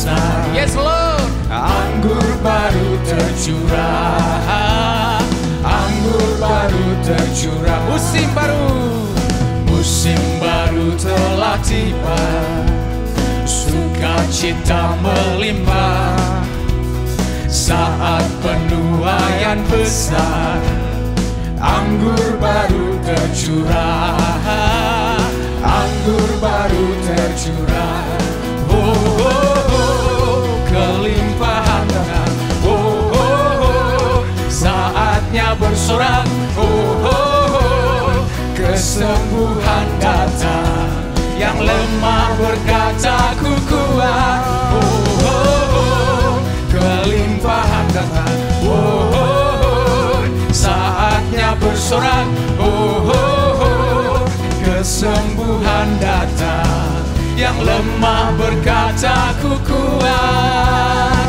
besar. Yes Lord. Anggur baru tercurah, anggur baru tercurah. Musim baru telah tiba, sukacita melimpah. Saat penuaian besar, anggur baru tercurah, anggur baru tercurah. Oh, oh, oh, kelimpahan datang. Oh, oh, oh, saatnya bersorak. Oh, oh, oh, kesembuhan datang. Yang lemah berkata ku kuat. Oh, oh, oh, kelimpahan datang. Oh, oh, oh, saatnya bersorak. Oh, oh, oh, kesembuhan datang. Yang lemah berkata ku kuat.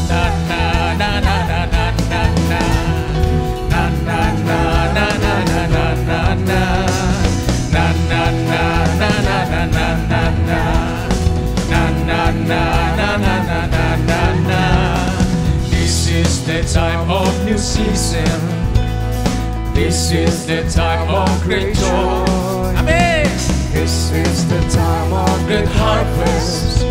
Na na na na na na na na na na na na na na na na na. Na na na na na na na na na. Na na na na na na na na na. This is the time of new season. This is the time of great joy. Amen. This is the time of great harvest.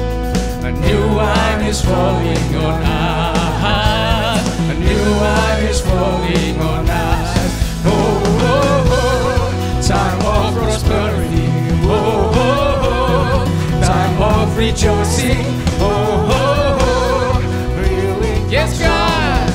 A new wine is falling on us. A new wine is falling on us. Oh, oh, oh, time of prosperity. Oh, oh, oh, time of rejoicing. Oh, oh, oh, really. Yes God.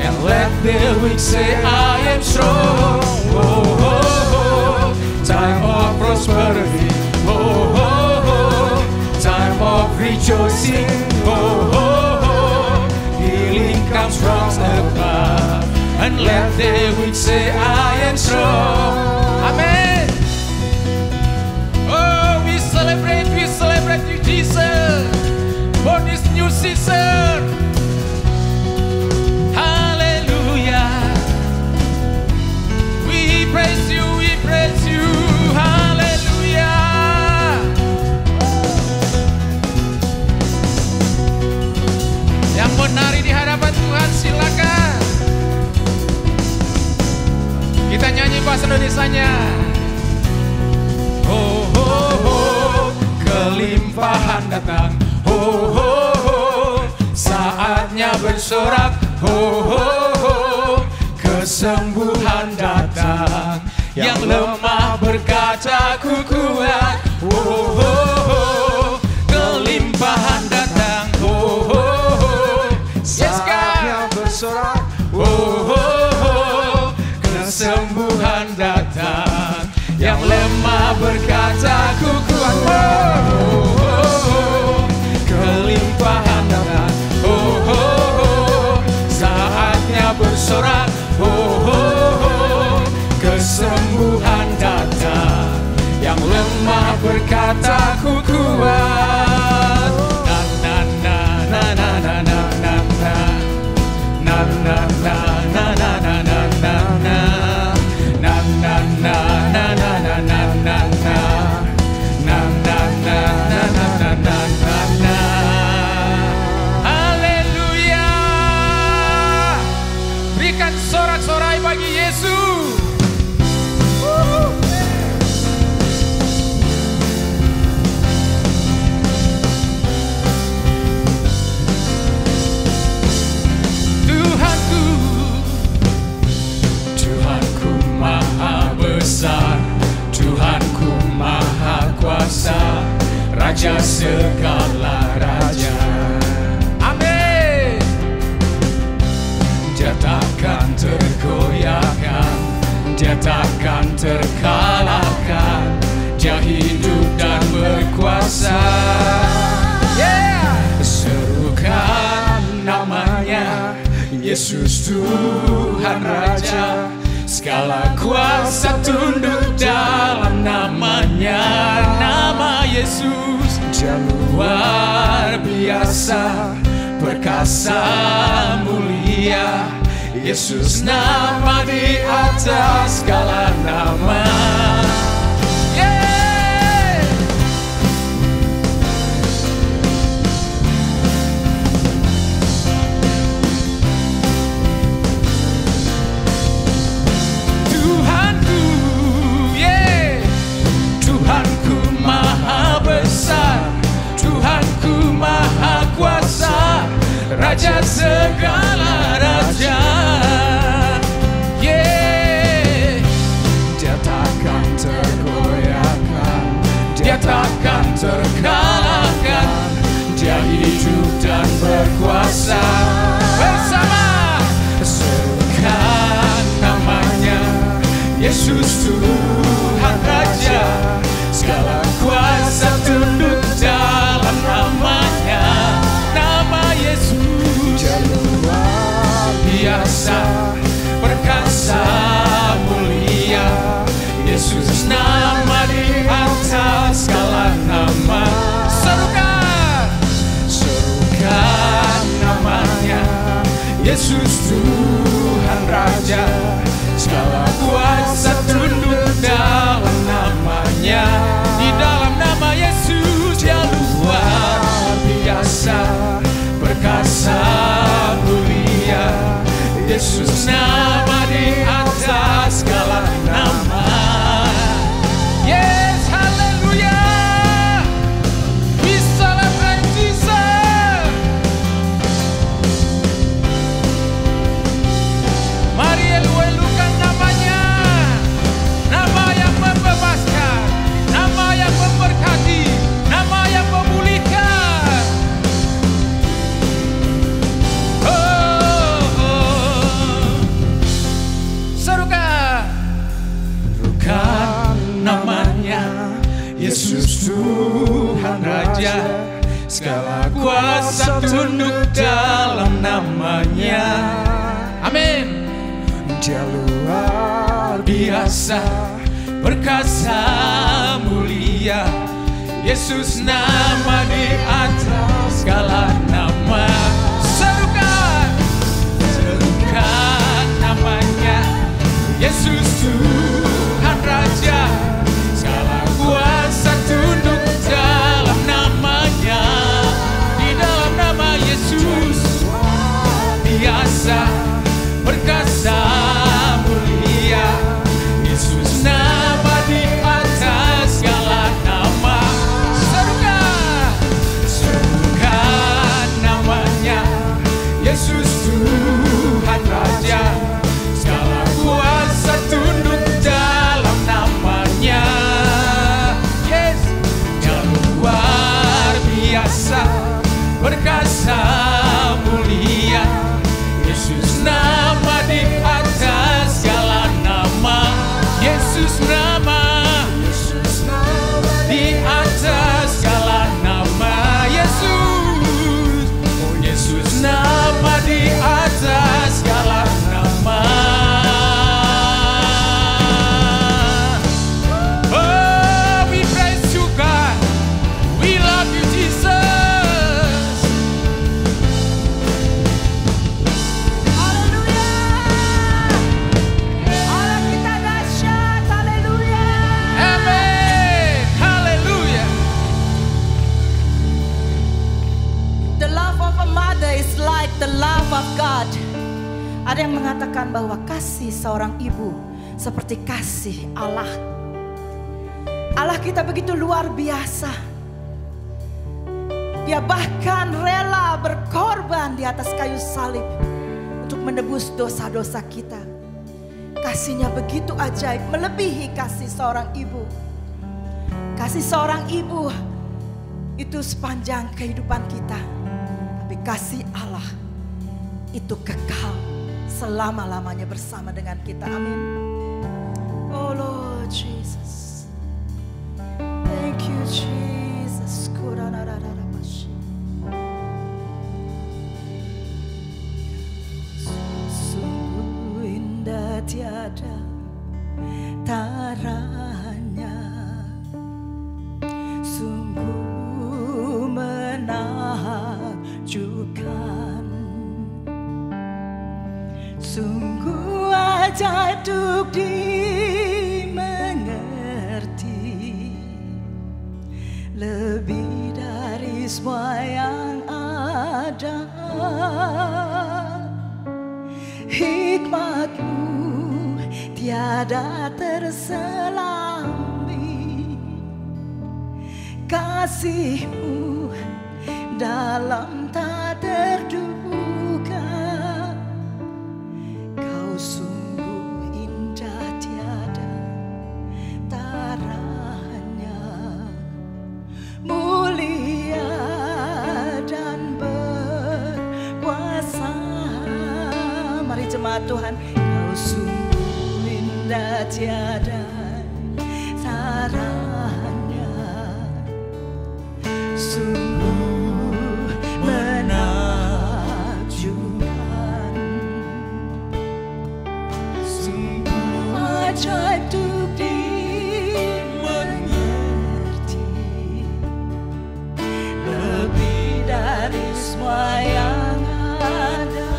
And let the weak say I am strong. Oh, oh, oh, time of prosperity. Oh, oh, oh, time of rejoicing. Oh, oh, oh, healing comes from above. And let the weak say I am strong. Amen. Oh, we celebrate you, Jesus, for this new season. Hallelujah. We praise you, hallelujah. Yang menari di hadapan Tuhan silakan. Kita nyanyi bahasa Indonesianya. Oh, oh, oh, kelimpahan datang. Oh, oh, oh, saatnya bersorak. Oh, oh, oh, kesembuhan datang. Yang lemah berkata ku kuat. Oh, oh, oh, kelimpahan datang. Oh, oh, oh, saatnya bersorak. Oh, oh, oh, kesembuhan datang. Yang lemah berkata ku kuat. Oh, oh, oh, kelimpahan datang. Oh, oh, oh, saatnya bersorak. Oh, oh, oh, kesembuhan datang. Yang lemah berkata ku kuat. Na na na na na na na na na. Na na na na na na na na na. Na na na na na na na na na. Na na na na na na na na na. Haleluya. Berikan sorak-sorai bagi Yesus. Tuhanku, Tuhanku maha besar, Tuhanku maha kuasa, Raja segala raja. Amin. Dia takkan tergoyahkan, dia takkan terkalahkan, dia hidup dan berkuasa. Yeah. Serukan namanya, Yesus Tuhan Raja. Segala kuasa tunduk dalam namanya. Nama Yesus Dia luar biasa, perkasa mulia. Yesus nama di atas segala nama. Yeah. Raja segala raja. Yeah. Dia takkan tergoyahkan, Dia takkan terkalahkan. Dia hidup dan berkuasa. Bersama serukan namanya, Yesus Tuhan Raja. Segala kuasa tunduk dalam namanya. Nama Yesus Dia luar biasa, perkasa, mulia. Yesus nama di atas segala nama. Serukan namanya, Yesus Tuhan Raja. Segala kuasa tunduk dalam namanya. Di dalam nama Yesus Dia luar biasa, perkasa, mulia. Yesus nama di atas segala nama. Yes, haleluya. We celebrate Jesus. Mari elu-elukan namanya. Nama yang membebaskan, nama yang memberkati, nama yang memulihkan. Serukan namanya, Yesus Tuhan Raja. Segala kuasa tunduk dalam namanya. Amin. Dia luar Biasa, perkasa, mulia. Yesus nama di atas segala nama. Serukan namanya, Yesus Tuhan Raja. Segala kuasa tunduk dalam namanya. Di dalam nama Yesus biasa, perkasa, mulia. Yesus nama di atas segala nama. Serukan namanya, Yesus Tuhan Raja. Segala kuasa tunduk dalam namanya. Yes, Dia luar biasa, perkasa, mulia. Yesus nama di atas segala nama. Yesus nama di atas segala nama. Yesus, oh Yesus nama di atas segala nama. Oh, we praise you God, we love you Jesus. Allah kita dahsyat, haleluya. Amen, haleluya. The love of a mother is like the love of God. Ada yang mengatakan bahwa kasih seorang ibu seperti kasih Allah. Allah kita begitu luar biasa. Dia bahkan rela berkorban di atas kayu salib untuk menebus dosa-dosa kita. Kasihnya begitu ajaib, melebihi kasih seorang ibu. Kasih seorang ibu itu sepanjang kehidupan kita. Tapi kasih Allah itu kekal selama-lamanya bersama dengan kita. Amin. Oh Lord Jesus. Thank you Jesus. Sungguh indah tiada taranya, sungguh menakjubkan, sungguh ajaib untuk dimengerti, lebih dari semua yang ada. Hikmat-Mu tiada terselami, kasih-Mu dalam tak terduga. berkuasa. Mari jemaat Tuhan, Kau sungguh indah tiada taranya, sungguh menakjubkan, sungguh ajaib untuk dimengerti, lebih dari semua yang ada.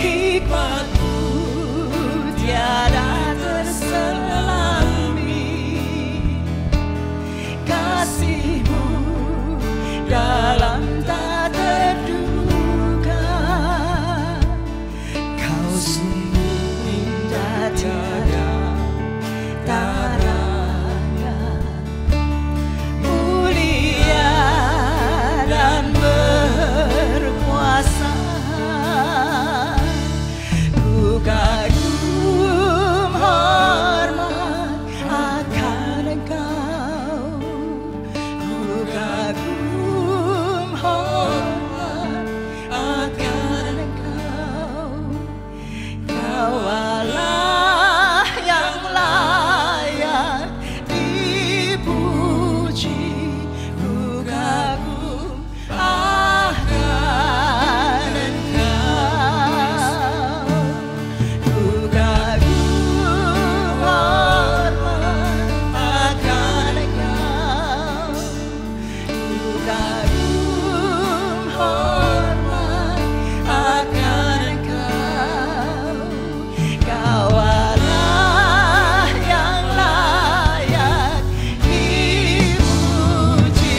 Hikmat-Mu tiada terselami, kasih-Mu dalam tak terduga. Kau sungguh indah tiada taranya, mulia dan berkuasa. Ku kagum hormat akan Engkau, ku kagum hormat akan Engkau. Kau Allah yang layak dipuji, ku kagum akan Engkau, ku kagum hormat akan Engkau, ku kagum hormat akan Engkau. Kau Allah yang layak dipuji,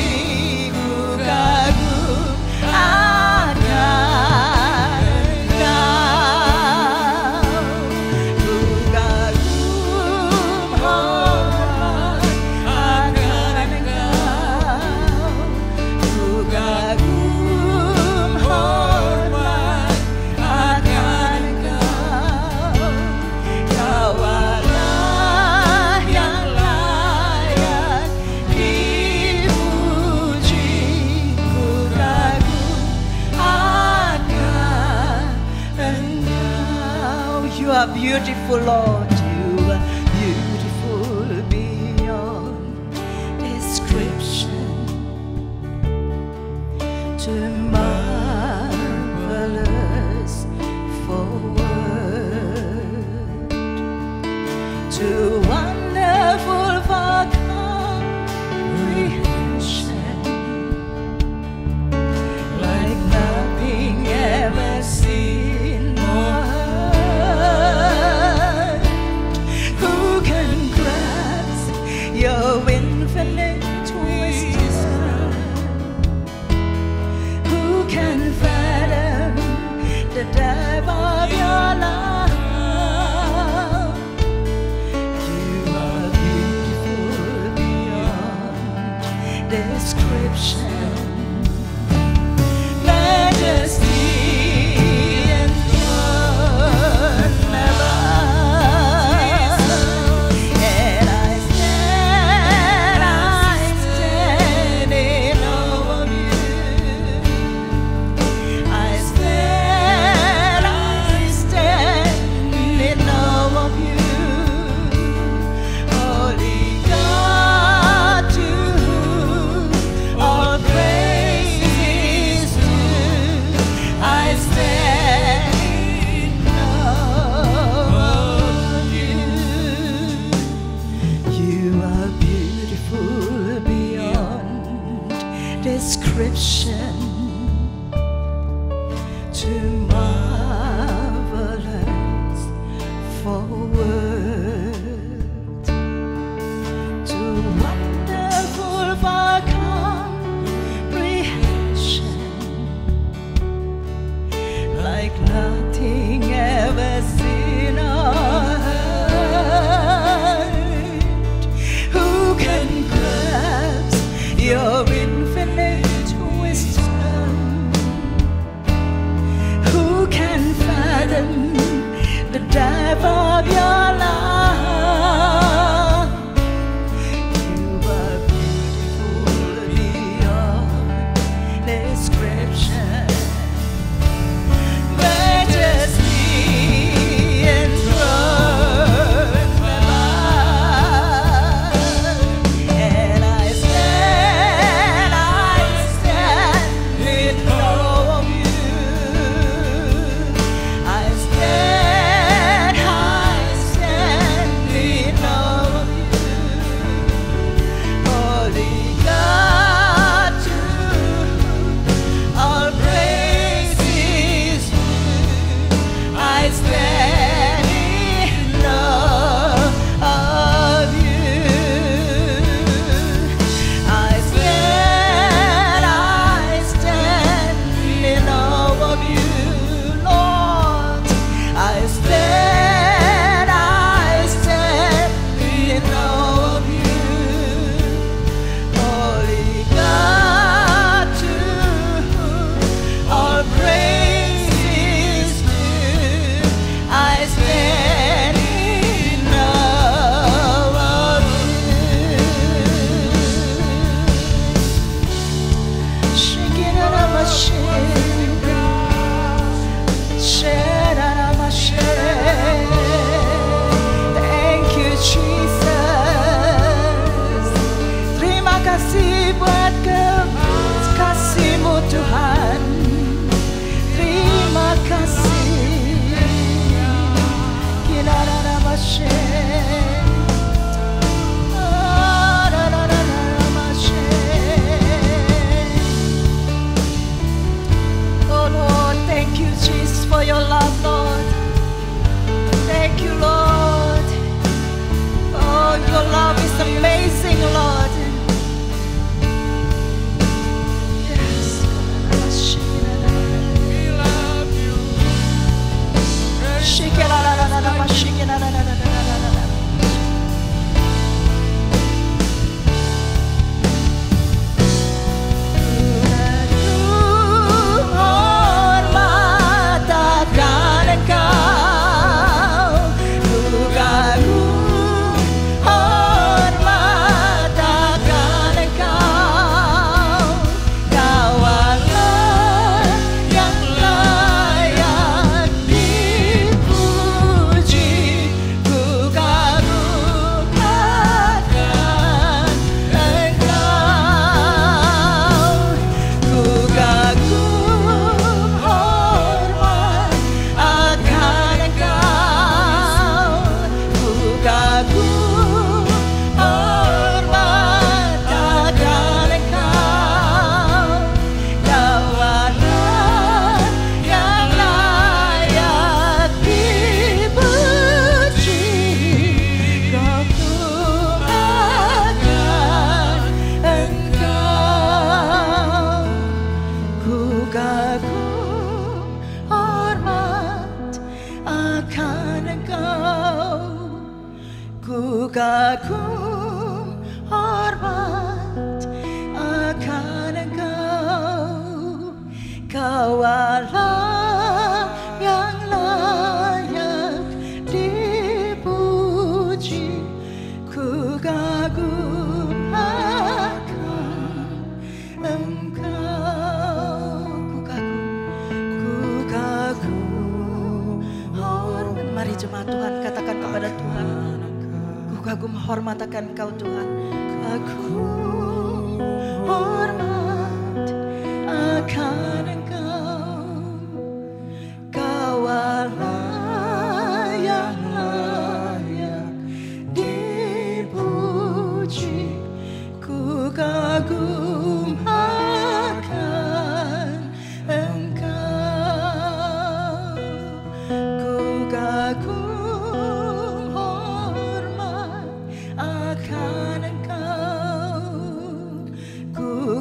ku kagum akan Engkau, ku kagum hormat akan Engkau, ku kagum hormat akan Engkau. Kau Allah yang layak dipuji, ku kagum akan Engkau. You are beautiful, Lord. You are beautiful beyond description, too marvelous for words, too wonderful for comprehension, like nothing ever seen or heard. Who can grasp your infinite wisdom? Who can fathom the depth of your love? You are beautiful beyond description, majesty enthroned above. And I stand in awe of you. I stand in awe of you. Holy God, to whom all praise is due. I stand in awe of you. You are beautiful beyond description, too marvelous for words, too wonderful for comprehension, like nothing ever seen or heard. Who can grasp your infinite wisdom? Who description. Majesty enthroned above, and I stand in awe of you. I stand in awe of you. Holy God, to all praises due. I stand in awe of you. I stand in awe of you, Lord. I stand in awe of you. Holy God, to all praises due. I stand in awe of you. Shake it out of my shame. Shed out of my shame. Thank you, Jesus. Terima kasih buat kasih-Mu Tuhan. Terima kasih. Oh Lord, thank you, Jesus, for your love, Lord. Thank you, Lord. Oh, your love is amazing, Lord. Yes. We love you. Hormat akan Engkau, ku kagum. Hormat akan Engkau, Kau Allah yang layak dipuji. Ku kagum akan Engkau, ku kagum. Hormat akan Engkau, ku kagum. Hormat akan Engkau, Kau Allah yang layak dipuji. Kagum akan Engkau, ku kagum. Hormat akan Engkau, ku kagum. Hormat akan Engkau, Kau Allah yang layak dipuji. Ku kagum akan Engkau, ku kagum. Hormat. Mari jemaat Tuhan katakan kepada Tuhan, ku kagum hormat akan Engkau Tuhan. Kagum hormat akan Engkau, Kau Allah yang layak dipuji. Ku kagum akan Engkau, ku kagum. Hormat akan Engkau, ku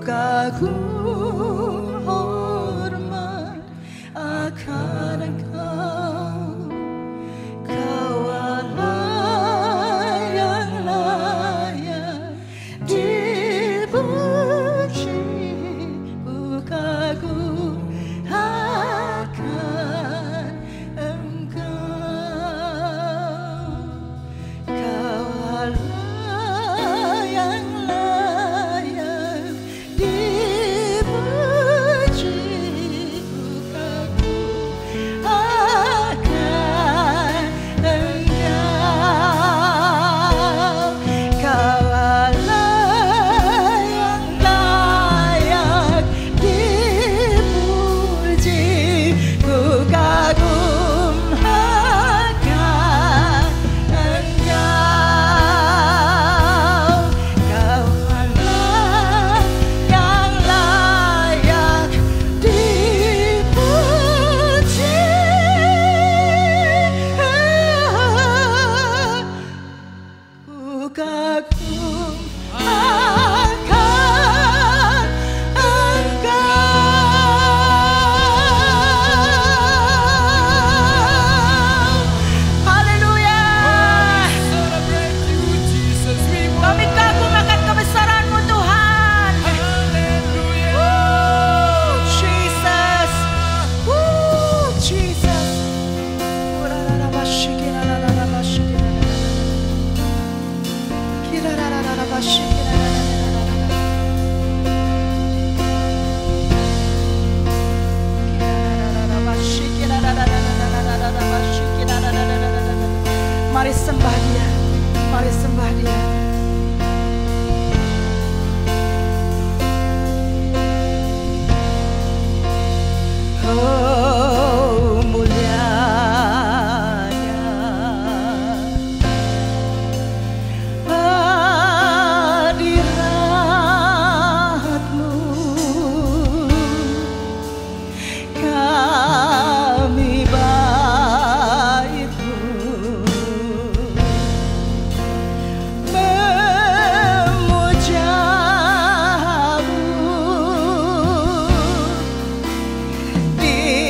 sembah Dia, mari sembah Dia. Oh, mulianya hadirat-Mu, kami bait-Mu memuja-Mu di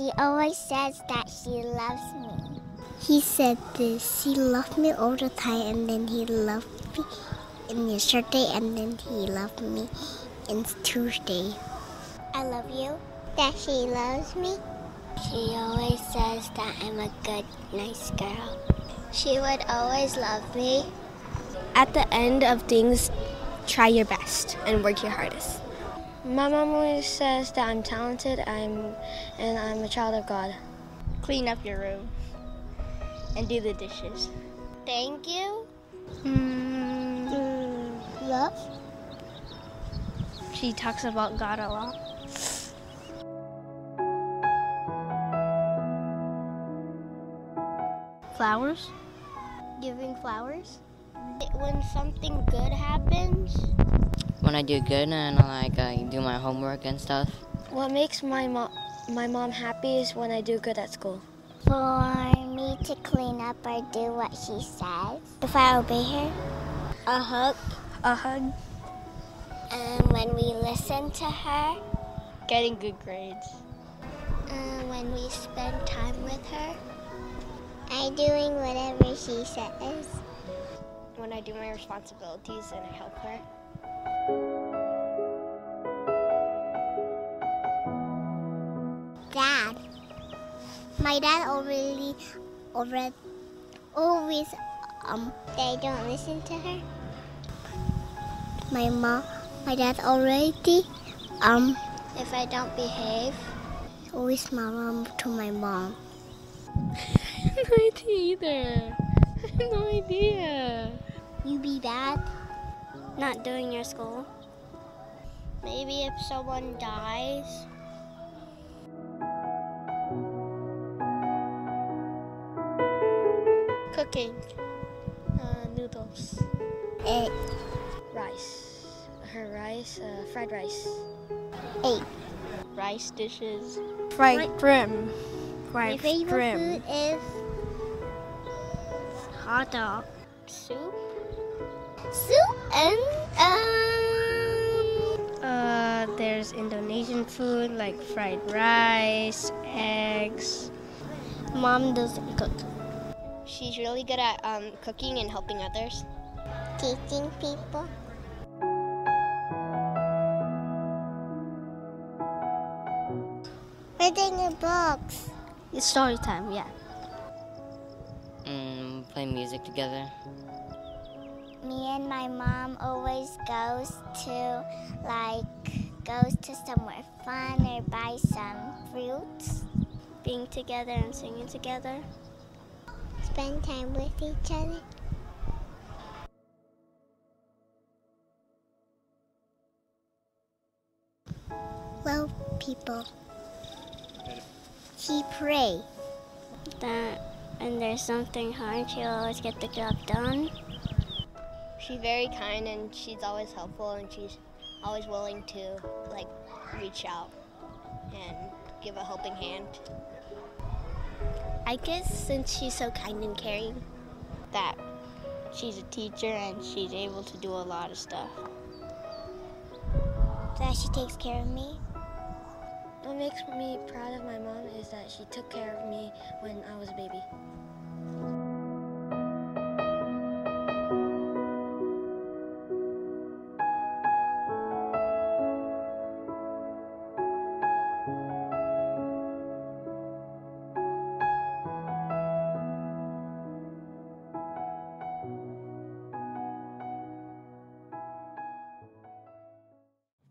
She always says that she loves me. He said this. He loved me all the time, and then he loved me in yesterday, and then he loved me in Tuesday. I love you. That she loves me. She always says that I'm a good, nice girl. She would always love me. At the end of things, try your best and work your hardest. My mom always says that I'm talented and I'm a child of God. Clean up your room and do the dishes. Thank you. Love. She talks about God a lot. Flowers. Giving flowers. When something good happens. When I do good and I do my homework and stuff. What makes my mom happy is when I do good at school. For me to clean up or do what she says. If I obey her. A hug. A hug. And when we listen to her. Getting good grades. When we spend time with her. I doing whatever she says. When I do my responsibilities and I help her. Dad. My dad always they don't listen to her. My dad already if I don't behave, always mom to my mom. I have no idea either. I have no idea. You be bad, not doing your school. Maybe if someone dies. Cooking. Noodles. Egg. Rice. Her rice, fried rice. Egg. Rice dishes. Fried shrimp. My favorite food is hot dog. Soup. Soup and there's Indonesian food like fried rice, eggs. Mom doesn't cook. She's really good at cooking and helping others. Teaching people. Reading books. It's story time, yeah. Play music together. Me and my mom always goes to somewhere fun or buy some fruits. Being together and singing together. Spend time with each other. Well, people. She pray. That when there's something hard, she'll always get the job done. She's very kind and she's always helpful and she's always willing to reach out and give a helping hand. I guess since she's so kind and caring, that she's a teacher and she's able to do a lot of stuff. That she takes care of me. What makes me proud of my mom is that she took care of me when I was a baby.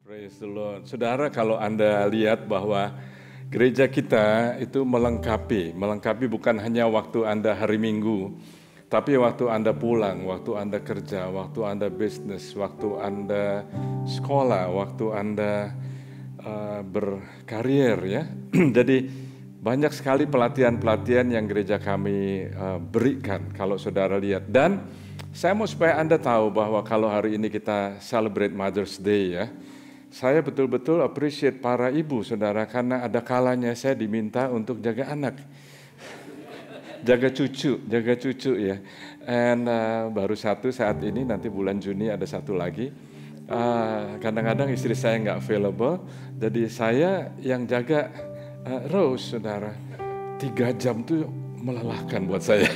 Praise the Lord. Saudara, kalau Anda lihat bahwa gereja kita itu melengkapi bukan hanya waktu Anda hari Minggu, tapi waktu Anda pulang, waktu Anda kerja, waktu Anda bisnis, waktu Anda sekolah, waktu Anda berkarir ya. Jadi banyak sekali pelatihan-pelatihan yang gereja kami berikan kalau saudara lihat. Dan saya mau supaya Anda tahu bahwa kalau hari ini kita celebrate Mother's Day ya, saya betul-betul appreciate para ibu, saudara, karena ada kalanya saya diminta untuk jaga anak, jaga cucu ya. And baru satu saat ini, nanti bulan Juni ada satu lagi. Kadang-kadang istri saya nggak available, jadi saya yang jaga Rose, saudara, 3 jam tuh melelahkan buat saya.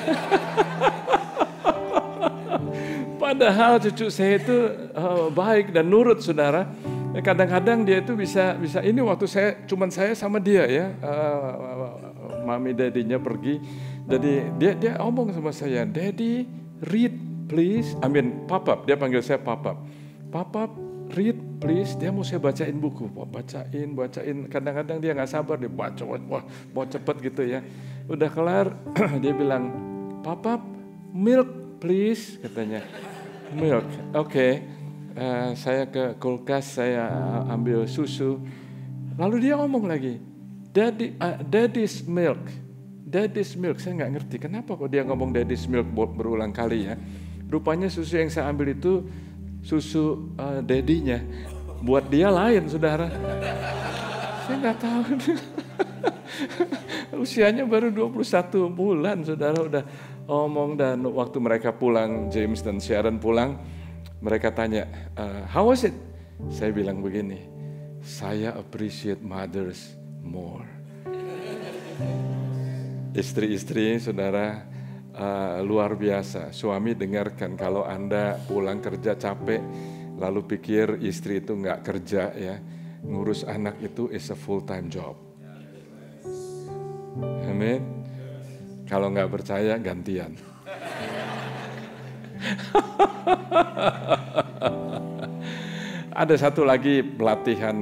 Padahal cucu saya itu baik dan nurut, saudara. Kadang-kadang dia itu bisa ini waktu cuman saya sama dia ya, mami dadinya pergi, jadi dia omong sama saya, Daddy read please, Papa, dia panggil saya Papa, read please, dia mau saya bacain buku, bacain, kadang-kadang dia nggak sabar, dia baca cepet gitu ya, udah kelar dia bilang, Papa milk please, katanya, milk, oke. Saya ke kulkas, saya ambil susu. Lalu dia ngomong lagi, Daddy's milk. Saya nggak ngerti kenapa kok dia ngomong Daddy's milk berulang kali ya. Rupanya susu yang saya ambil itu susu daddy-nya. Buat dia lain, saudara. Saya nggak tahu. Usianya baru 21 bulan, saudara, udah ngomong. Dan waktu mereka pulang, James dan Sharon pulang, mereka tanya, how was it? Saya bilang begini, saya appreciate mothers more. Istri-istri, saudara, luar biasa. Suami dengarkan kalau Anda pulang kerja capek, lalu pikir istri itu nggak kerja ya, ngurus anak itu is a full-time job. Amin. Kalau nggak percaya, gantian. Ada satu lagi pelatihan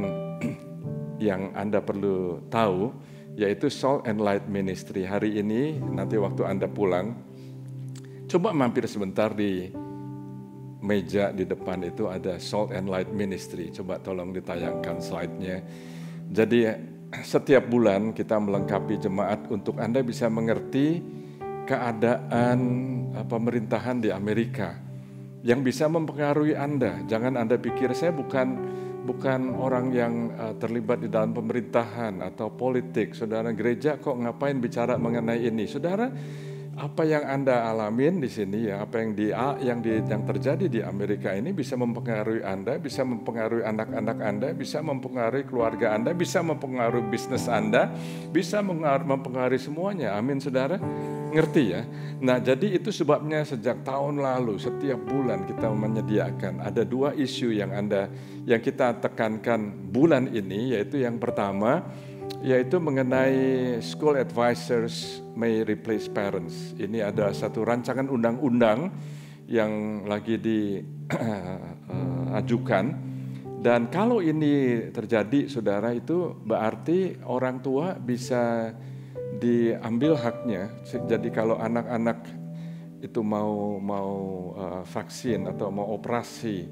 yang Anda perlu tahu, yaitu Salt and Light Ministry. Hari ini, nanti waktu Anda pulang, coba mampir sebentar di meja di depan itu ada Salt and Light Ministry. Coba tolong ditayangkan slide-nya. Jadi setiap bulan kita melengkapi jemaat untuk Anda bisa mengerti keadaan pemerintahan di Amerika yang bisa mempengaruhi Anda. Jangan Anda pikir saya bukan orang yang terlibat di dalam pemerintahan atau politik. Saudara, gereja kok ngapain bicara mengenai ini? Saudara, apa yang Anda alamin di sini ya, apa yang terjadi di Amerika ini bisa mempengaruhi Anda, bisa mempengaruhi anak-anak Anda, bisa mempengaruhi keluarga Anda, bisa mempengaruhi bisnis Anda, bisa mempengaruhi semuanya. Amin, saudara. Ngerti ya? Nah, jadi itu sebabnya sejak tahun lalu setiap bulan kita menyediakan ada 2 isu yang kita tekankan bulan ini, yaitu yang pertama yaitu mengenai school advisors may replace parents. Ini ada satu rancangan undang-undang yang lagi diajukan, dan kalau ini terjadi, saudara, itu berarti orang tua bisa diambil haknya. Jadi kalau anak-anak itu mau vaksin atau mau operasi,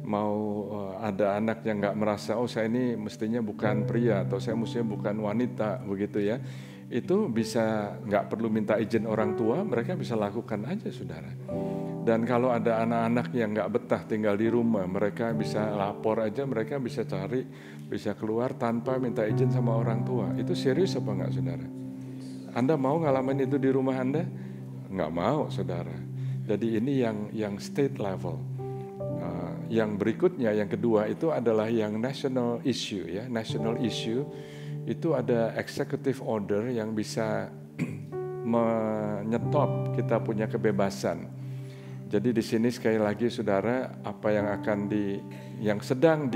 mau ada anak yang nggak merasa, oh saya ini mestinya bukan pria atau saya mestinya bukan wanita, begitu ya, itu bisa nggak perlu minta izin orang tua, mereka bisa lakukan aja, saudara. Dan kalau ada anak-anak yang nggak betah tinggal di rumah, mereka bisa lapor aja, mereka bisa cari, bisa keluar tanpa minta izin sama orang tua. Itu serius apa nggak, saudara? Anda mau ngalamin itu di rumah Anda? Nggak mau, saudara. Jadi ini yang state level. Yang berikutnya, yang kedua itu adalah yang national issue ya. National issue itu ada executive order yang bisa menyetop kita punya kebebasan. Jadi di sini sekali lagi, saudara, apa yang sedang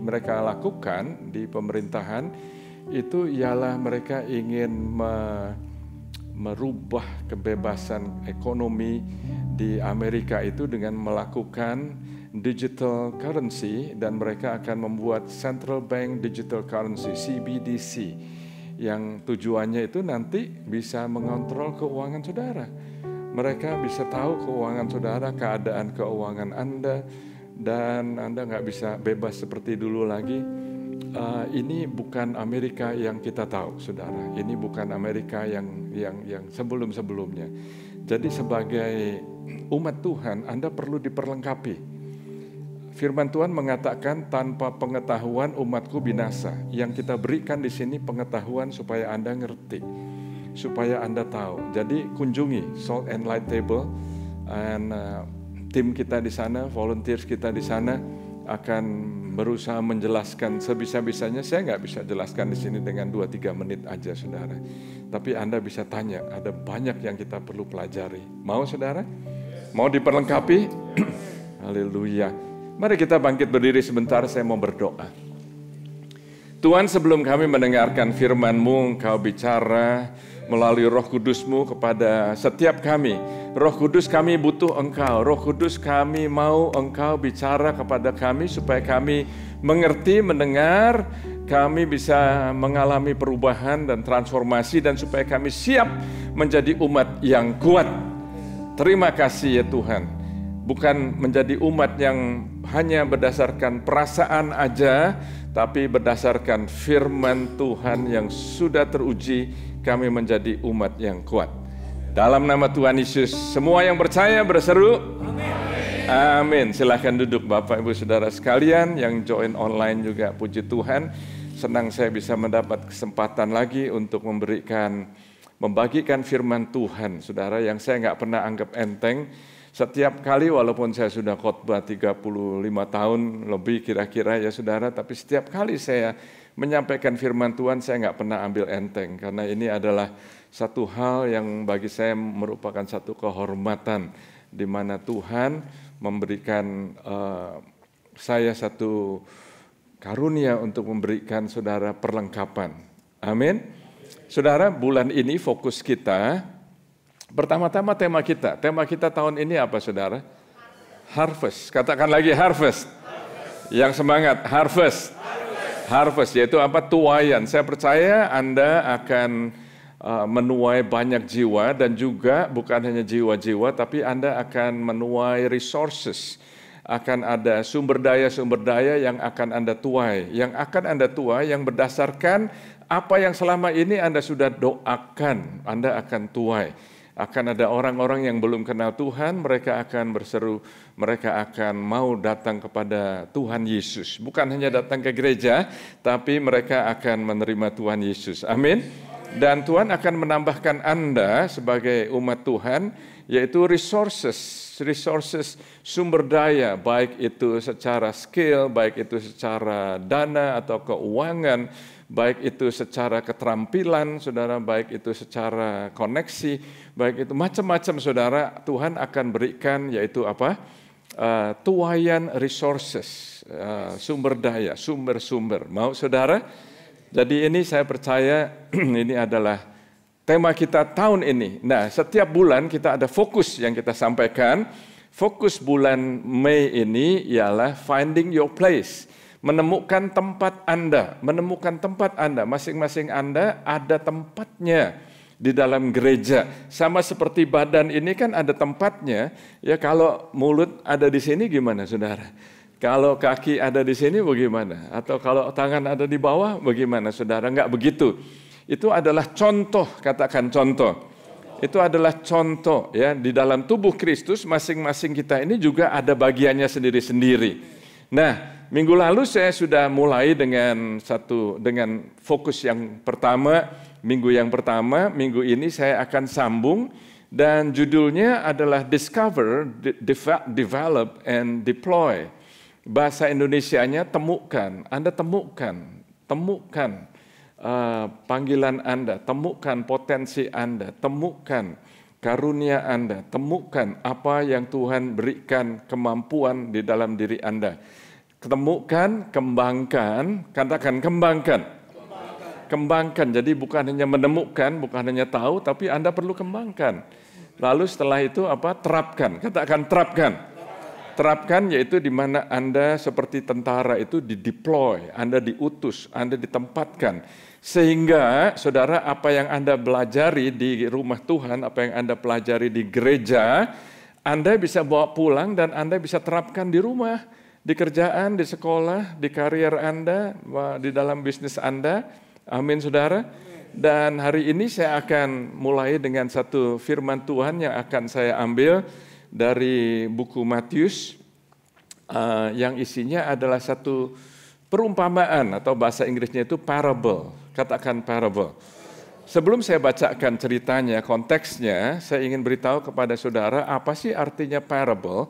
mereka lakukan di pemerintahan itu ialah mereka ingin merubah kebebasan ekonomi di Amerika itu dengan melakukan digital currency, dan mereka akan membuat central bank digital currency CBDC yang tujuannya itu nanti bisa mengontrol keuangan saudara. Mereka bisa tahu keuangan saudara, keadaan keuangan Anda, dan Anda nggak bisa bebas seperti dulu lagi. Ini bukan Amerika yang kita tahu, saudara. Ini bukan Amerika yang sebelum-sebelumnya. Jadi sebagai umat Tuhan, Anda perlu diperlengkapi. Firman Tuhan mengatakan, tanpa pengetahuan umatku binasa. Yang kita berikan di sini pengetahuan supaya Anda ngerti, supaya Anda tahu. Jadi kunjungi Salt and Light Table, and tim kita di sana, volunteers kita di sana akan berusaha menjelaskan sebisa-bisanya. Saya nggak bisa jelaskan di sini dengan 2-3 menit aja, saudara. Tapi Anda bisa tanya, ada banyak yang kita perlu pelajari. Mau, saudara? Mau diperlengkapi? Haleluya. Mari kita bangkit berdiri sebentar, saya mau berdoa. Tuhan, sebelum kami mendengarkan firman-Mu, Engkau bicara melalui Roh Kudus-Mu kepada setiap kami. Roh Kudus, kami butuh Engkau. Roh Kudus, kami mau Engkau bicara kepada kami supaya kami mengerti, mendengar, kami bisa mengalami perubahan dan transformasi, dan supaya kami siap menjadi umat yang kuat. Terima kasih ya Tuhan. Bukan menjadi umat yang hanya berdasarkan perasaan aja, tapi berdasarkan firman Tuhan yang sudah teruji, kami menjadi umat yang kuat. Dalam nama Tuhan Yesus, semua yang percaya berseru, amin. Silahkan duduk Bapak Ibu Saudara sekalian, yang join online juga, puji Tuhan. Senang saya bisa mendapat kesempatan lagi untuk membagikan firman Tuhan, saudara, yang saya nggak pernah anggap enteng. Setiap kali, walaupun saya sudah khotbah 35 tahun lebih kira-kira ya saudara, tapi setiap kali saya menyampaikan firman Tuhan, saya nggak pernah ambil enteng. Karena ini adalah satu hal yang bagi saya merupakan satu kehormatan, di mana Tuhan memberikan saya satu karunia untuk memberikan saudara perlengkapan. Amin. Saudara, bulan ini fokus kita, pertama-tama tema kita tahun ini apa saudara? Harvest. Katakan lagi harvest. Yang semangat, harvest. Harvest, yaitu apa? Tuaian. Saya percaya Anda akan menuai banyak jiwa, dan juga bukan hanya jiwa-jiwa, tapi Anda akan menuai resources. Akan ada sumber daya yang akan Anda tuai. Yang akan Anda tuai yang berdasarkan apa yang selama ini Anda sudah doakan, Anda akan tuai. Akan ada orang-orang yang belum kenal Tuhan, mereka akan berseru, mereka akan mau datang kepada Tuhan Yesus. Bukan hanya datang ke gereja, tapi mereka akan menerima Tuhan Yesus. Amin. Dan Tuhan akan menambahkan Anda sebagai umat Tuhan, yaitu resources, sumber daya, baik itu secara skill, baik itu secara dana atau keuangan, baik itu secara keterampilan, saudara, baik itu secara koneksi, baik itu macam-macam, saudara, Tuhan akan berikan, yaitu apa? Tuaian resources, sumber daya, sumber-sumber. Mau saudara? Jadi ini saya percaya ini adalah tema kita tahun ini. Nah, setiap bulan kita ada fokus yang kita sampaikan. Fokus bulan Mei ini ialah finding your place. Menemukan tempat Anda, masing-masing Anda ada tempatnya di dalam gereja. Sama seperti badan ini kan ada tempatnya, ya kalau mulut ada di sini gimana saudara? Kalau kaki ada di sini bagaimana? Atau kalau tangan ada di bawah bagaimana saudara? Enggak begitu. Itu adalah contoh, katakan contoh. Itu adalah contoh ya, di dalam tubuh Kristus masing-masing kita ini juga ada bagiannya sendiri-sendiri. Nah, minggu lalu saya sudah mulai dengan fokus yang pertama, minggu ini saya akan sambung, dan judulnya adalah Discover, Develop, and Deploy. Bahasa Indonesianya temukan, Anda temukan panggilan Anda, temukan potensi Anda, temukan karunia Anda, temukan apa yang Tuhan berikan kemampuan di dalam diri Anda. Temukan, kembangkan, katakan kembangkan. Kembangkan, jadi bukan hanya menemukan, bukan hanya tahu, tapi Anda perlu kembangkan. Lalu setelah itu apa? Terapkan, katakan terapkan. Terapkan, yaitu di mana Anda seperti tentara itu dideploy, Anda diutus, Anda ditempatkan. Sehingga saudara, apa yang Anda pelajari di rumah Tuhan, apa yang Anda pelajari di gereja, Anda bisa bawa pulang dan Anda bisa terapkan di rumah, di kerjaan, di sekolah, di karier Anda, di dalam bisnis Anda. Amin saudara. Dan hari ini saya akan mulai dengan satu firman Tuhan yang akan saya ambil dari buku Matius, yang isinya adalah satu perumpamaan, atau bahasa Inggrisnya itu parable. Katakan parable. Sebelum saya bacakan ceritanya, konteksnya, saya ingin beritahu kepada saudara apa sih artinya parable.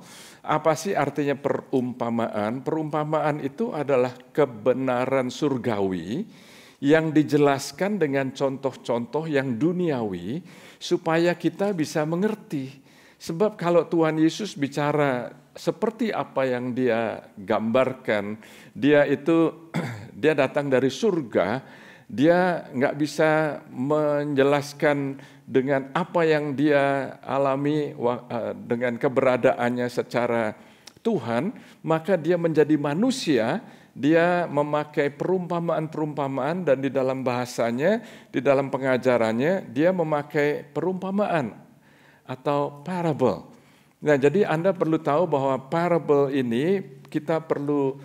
Apa sih artinya perumpamaan? Perumpamaan itu adalah kebenaran surgawi yang dijelaskan dengan contoh-contoh yang duniawi supaya kita bisa mengerti. Sebab kalau Tuhan Yesus bicara seperti apa yang dia gambarkan, dia datang dari surga, dia nggak bisa menjelaskan dengan apa yang dia alami dengan keberadaannya secara Tuhan, maka dia menjadi manusia, dia memakai perumpamaan-perumpamaan dan di dalam bahasanya, di dalam pengajarannya, dia memakai perumpamaan atau parable. Nah, jadi Anda perlu tahu bahwa parable ini kita perlu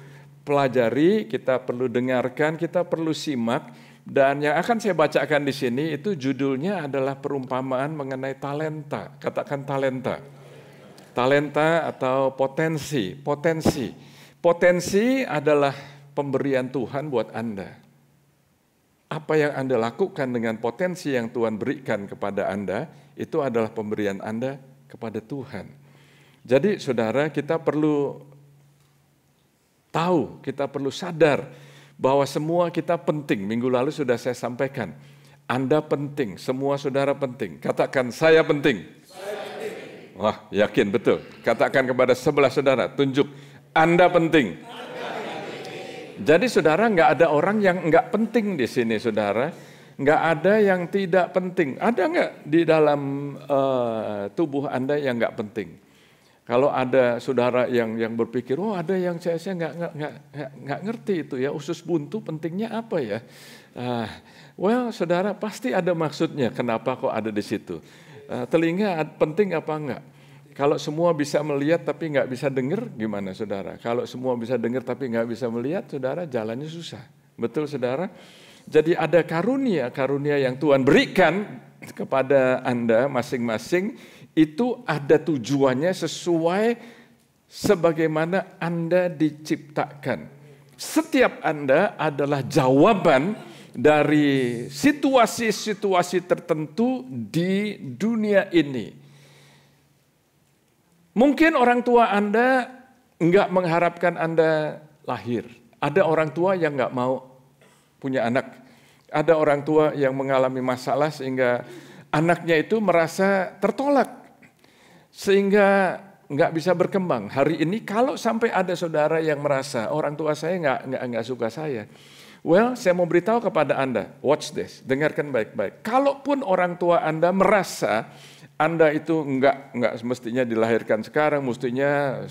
pelajari, kita perlu dengarkan, kita perlu simak. Dan yang akan saya bacakan di sini itu judulnya adalah perumpamaan mengenai talenta. Katakan talenta. Talenta atau potensi. Potensi adalah pemberian Tuhan buat Anda. Apa yang Anda lakukan dengan potensi yang Tuhan berikan kepada Anda, itu adalah pemberian Anda kepada Tuhan. Jadi saudara, kita perlu tahu, kita perlu sadar bahwa semua kita penting. Minggu lalu sudah saya sampaikan. Anda penting, semua saudara penting. Katakan, saya penting. Saya penting. Wah, yakin betul. Katakan kepada sebelah saudara, tunjuk, Anda penting. Anda penting. Jadi saudara, nggak ada orang yang nggak penting di sini, saudara. Nggak ada yang tidak penting. Ada nggak di dalam tubuh Anda yang nggak penting? Kalau ada saudara yang berpikir, oh ada yang saya nggak ngerti itu ya, usus buntu pentingnya apa ya? Well, saudara pasti ada maksudnya. Kenapa kok ada di situ? Telinga penting apa enggak? Kalau semua bisa melihat tapi nggak bisa dengar, gimana saudara? Kalau semua bisa dengar tapi nggak bisa melihat, saudara jalannya susah. Betul saudara? Jadi ada karunia yang Tuhan berikan kepada Anda masing-masing. Itu ada tujuannya sesuai sebagaimana Anda diciptakan. Setiap Anda adalah jawaban dari situasi-situasi tertentu di dunia ini. Mungkin orang tua Anda enggak mengharapkan Anda lahir. Ada orang tua yang enggak mau punya anak. Ada orang tua yang mengalami masalah sehingga anaknya itu merasa tertolak. Sehingga nggak bisa berkembang. Hari ini kalau sampai ada saudara yang merasa orang tua saya nggak suka saya, well, saya mau beritahu kepada Anda, watch this, dengarkan baik-baik. Kalaupun orang tua Anda merasa Anda itu nggak mestinya dilahirkan sekarang, mestinya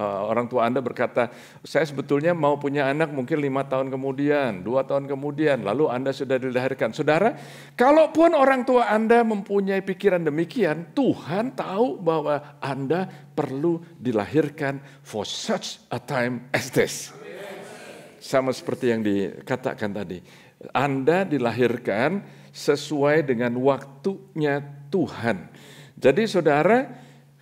orang tua Anda berkata, saya sebetulnya mau punya anak mungkin 5 tahun kemudian, 2 tahun kemudian, lalu Anda sudah dilahirkan. Saudara, kalaupun orang tua Anda mempunyai pikiran demikian, Tuhan tahu bahwa Anda perlu dilahirkan for such a time as this. Sama seperti yang dikatakan tadi, Anda dilahirkan sesuai dengan waktunya Tuhan. Jadi saudara,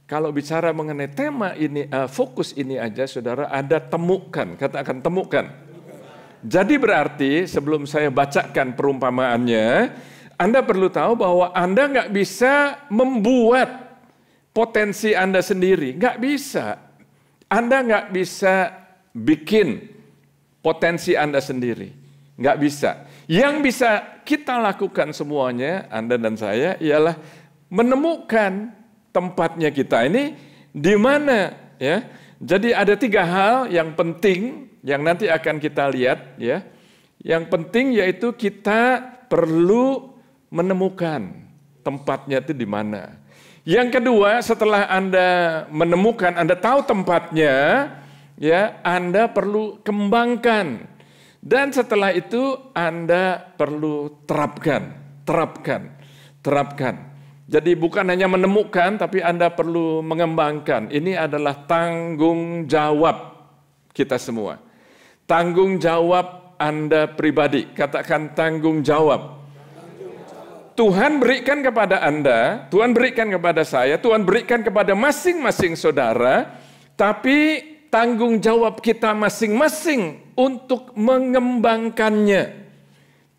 kalau bicara mengenai tema ini, fokus ini aja saudara, ada temukan, katakan temukan. Jadi berarti sebelum saya bacakan perumpamaannya, Anda perlu tahu bahwa Anda nggak bisa membuat potensi Anda sendiri, nggak bisa. Anda nggak bisa bikin potensi Anda sendiri, nggak bisa. Yang bisa kita lakukan semuanya, Anda dan saya, ialah menemukan tempatnya kita ini di mana, ya. Jadi ada 3 hal yang penting yang nanti akan kita lihat, ya. Yang penting yaitu kita perlu menemukan tempatnya itu di mana. Yang kedua, setelah Anda menemukan, Anda tahu tempatnya, ya, Anda perlu kembangkan. Dan setelah itu Anda perlu terapkan. Jadi bukan hanya menemukan, tapi Anda perlu mengembangkan. Ini adalah tanggung jawab kita semua. Tanggung jawab Anda pribadi. Katakan tanggung jawab. Tuhan berikan kepada Anda, Tuhan berikan kepada saya, Tuhan berikan kepada masing-masing saudara, tapi tanggung jawab kita masing-masing untuk mengembangkannya.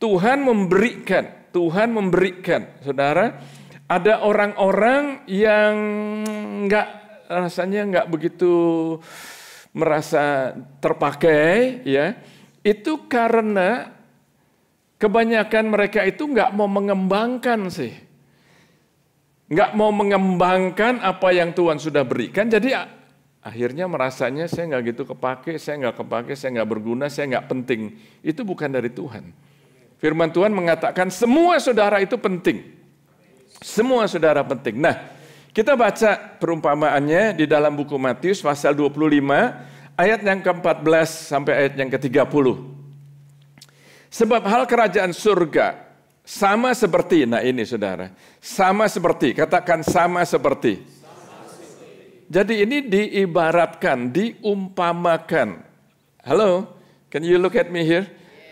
Tuhan memberikan, saudara. Ada orang-orang yang nggak rasanya nggak begitu merasa terpakai, ya, itu karena kebanyakan mereka itu nggak mau mengembangkan sih. Nggak mau mengembangkan apa yang Tuhan sudah berikan, jadi akhirnya merasanya saya nggak gitu kepake, saya nggak berguna, saya nggak penting. Itu bukan dari Tuhan. Firman Tuhan mengatakan semua saudara itu penting. Semua saudara penting. Nah, kita baca perumpamaannya di dalam buku Matius pasal 25, ayat yang ke-14 sampai ayat yang ke-30. Sebab hal kerajaan surga sama seperti, nah ini saudara, sama seperti, katakan sama seperti. Jadi ini diibaratkan, diumpamakan. Halo, can you look at me here?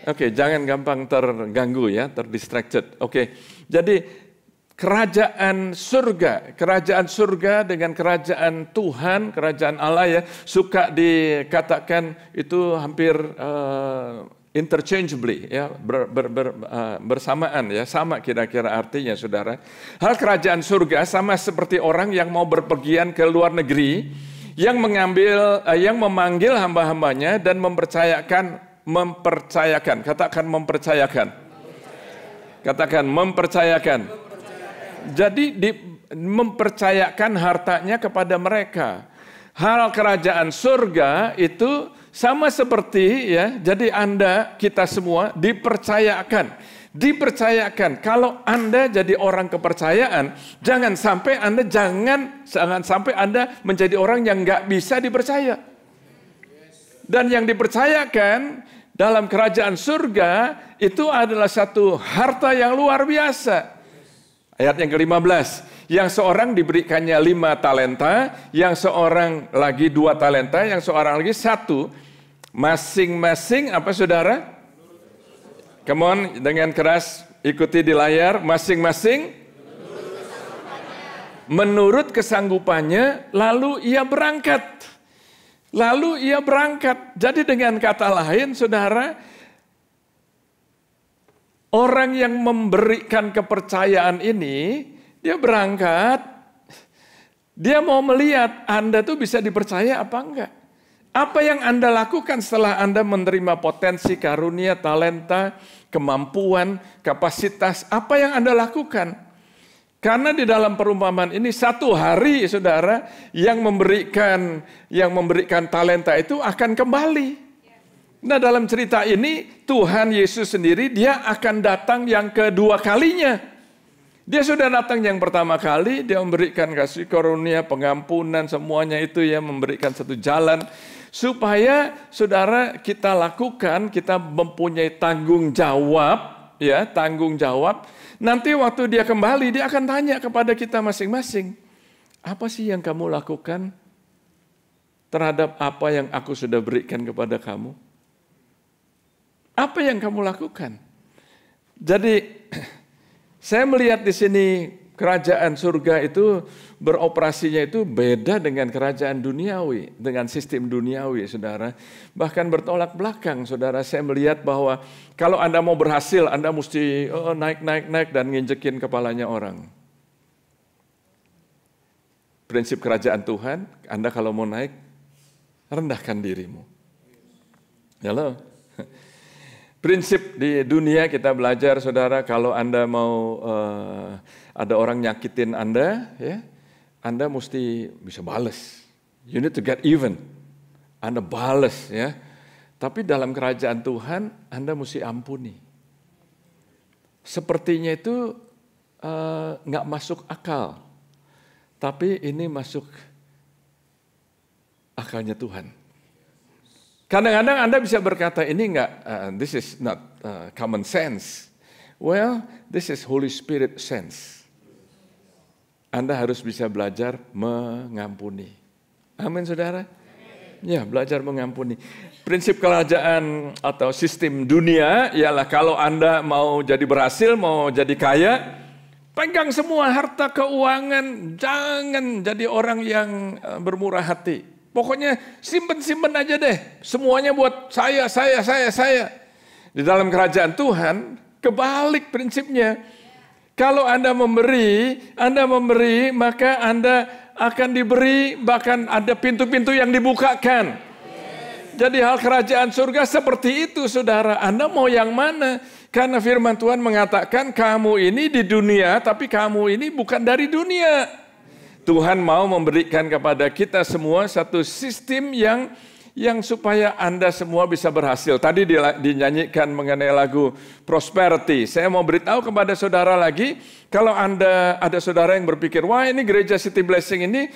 Oke, jangan gampang terganggu ya, terdistracted. Oke, jadi kerajaan surga dengan kerajaan Tuhan, kerajaan Allah ya, suka dikatakan itu hampir interchangeably ya, bersamaan ya, sama kira-kira artinya saudara. Hal kerajaan surga sama seperti orang yang mau berpergian ke luar negeri, yang memanggil hamba-hambanya dan mempercayakan, katakan mempercayakan. Jadi mempercayakan hartanya kepada mereka. Hal kerajaan surga itu sama seperti ya, jadi kita semua dipercayakan. Kalau Anda jadi orang kepercayaan, jangan sampai Anda menjadi orang yang nggak bisa dipercaya. Dan yang dipercayakan dalam kerajaan surga itu adalah satu harta yang luar biasa. Ayat yang ke-15, yang seorang diberikannya 5 talenta, yang seorang lagi 2 talenta, yang seorang lagi 1. Masing-masing apa saudara? Come on, dengan keras ikuti di layar. Masing-masing menurut kesanggupannya, lalu ia berangkat. Jadi dengan kata lain saudara, orang yang memberikan kepercayaan ini, dia berangkat, dia mau melihat Anda tuh bisa dipercaya apa enggak. Apa yang Anda lakukan setelah Anda menerima potensi, karunia, talenta, kemampuan, kapasitas, apa yang Anda lakukan? Karena di dalam perumpamaan ini 1 hari saudara yang memberikan talenta itu akan kembali. Nah dalam cerita ini Tuhan Yesus sendiri dia akan datang yang kedua kalinya. Dia sudah datang yang pertama kali, dia memberikan kasih karunia, pengampunan, semuanya itu ya, memberikan satu jalan. Supaya saudara kita lakukan, kita mempunyai tanggung jawab, ya tanggung jawab. Nanti waktu dia kembali, dia akan tanya kepada kita masing-masing. Apa sih yang kamu lakukan terhadap apa yang aku sudah berikan kepada kamu? Apa yang kamu lakukan? Jadi saya melihat di sini kerajaan surga itu beroperasinya itu beda dengan kerajaan duniawi, dengan sistem duniawi, saudara. Bahkan bertolak belakang, saudara. Saya melihat bahwa kalau Anda mau berhasil, Anda mesti naik dan nginjekin kepalanya orang. Prinsip kerajaan Tuhan, Anda kalau mau naik, rendahkan dirimu. Halo. Prinsip di dunia kita belajar, saudara, kalau Anda mau ada orang nyakitin Anda, ya, Anda mesti bisa balas. You need to get even. Anda balas, ya. Tapi dalam kerajaan Tuhan, Anda mesti ampuni. Sepertinya itu nggak masuk akal, tapi ini masuk akalnya Tuhan. Kadang-kadang Anda bisa berkata, ini this is not common sense. Well, this is Holy Spirit sense. Anda harus bisa belajar mengampuni. Amin, saudara? Ya, belajar mengampuni. Prinsip kerajaan atau sistem dunia ialah kalau Anda mau jadi berhasil, mau jadi kaya, pegang semua harta keuangan, jangan jadi orang yang bermurah hati. Pokoknya simpen aja deh. Semuanya buat saya. Di dalam kerajaan Tuhan, kebalik prinsipnya. Kalau Anda memberi, maka Anda akan diberi, bahkan ada pintu-pintu yang dibukakan. Jadi hal kerajaan surga seperti itu, saudara. Anda mau yang mana? Karena firman Tuhan mengatakan kamu ini di dunia, tapi kamu ini bukan dari dunia. Tuhan mau memberikan kepada kita semua satu sistem yang supaya Anda semua bisa berhasil. Tadi dinyanyikan mengenai lagu Prosperity. Saya mau beritahu kepada saudara lagi, kalau Anda ada saudara yang berpikir, wah ini gereja City Blessing ini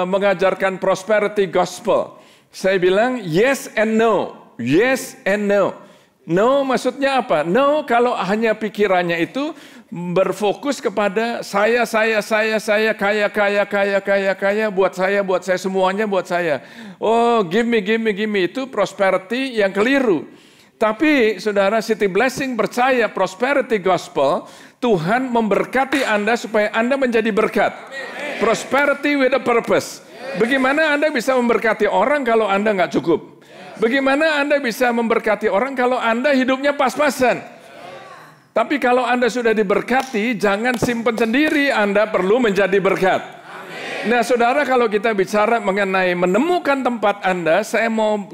mengajarkan prosperity gospel. Saya bilang yes and no. Yes and no. No maksudnya apa? No kalau hanya pikirannya itu berfokus kepada saya kaya, buat saya semuanya buat saya. Oh, give me itu prosperity yang keliru. Tapi saudara, City Blessing percaya prosperity gospel, Tuhan memberkati Anda supaya Anda menjadi berkat. Prosperity with a purpose. Bagaimana Anda bisa memberkati orang kalau Anda nggak cukup? Bagaimana Anda bisa memberkati orang kalau Anda hidupnya pas-pasan? Tapi kalau Anda sudah diberkati, jangan simpan sendiri, Anda perlu menjadi berkat. Nah saudara, kalau kita bicara mengenai menemukan tempat Anda, saya mau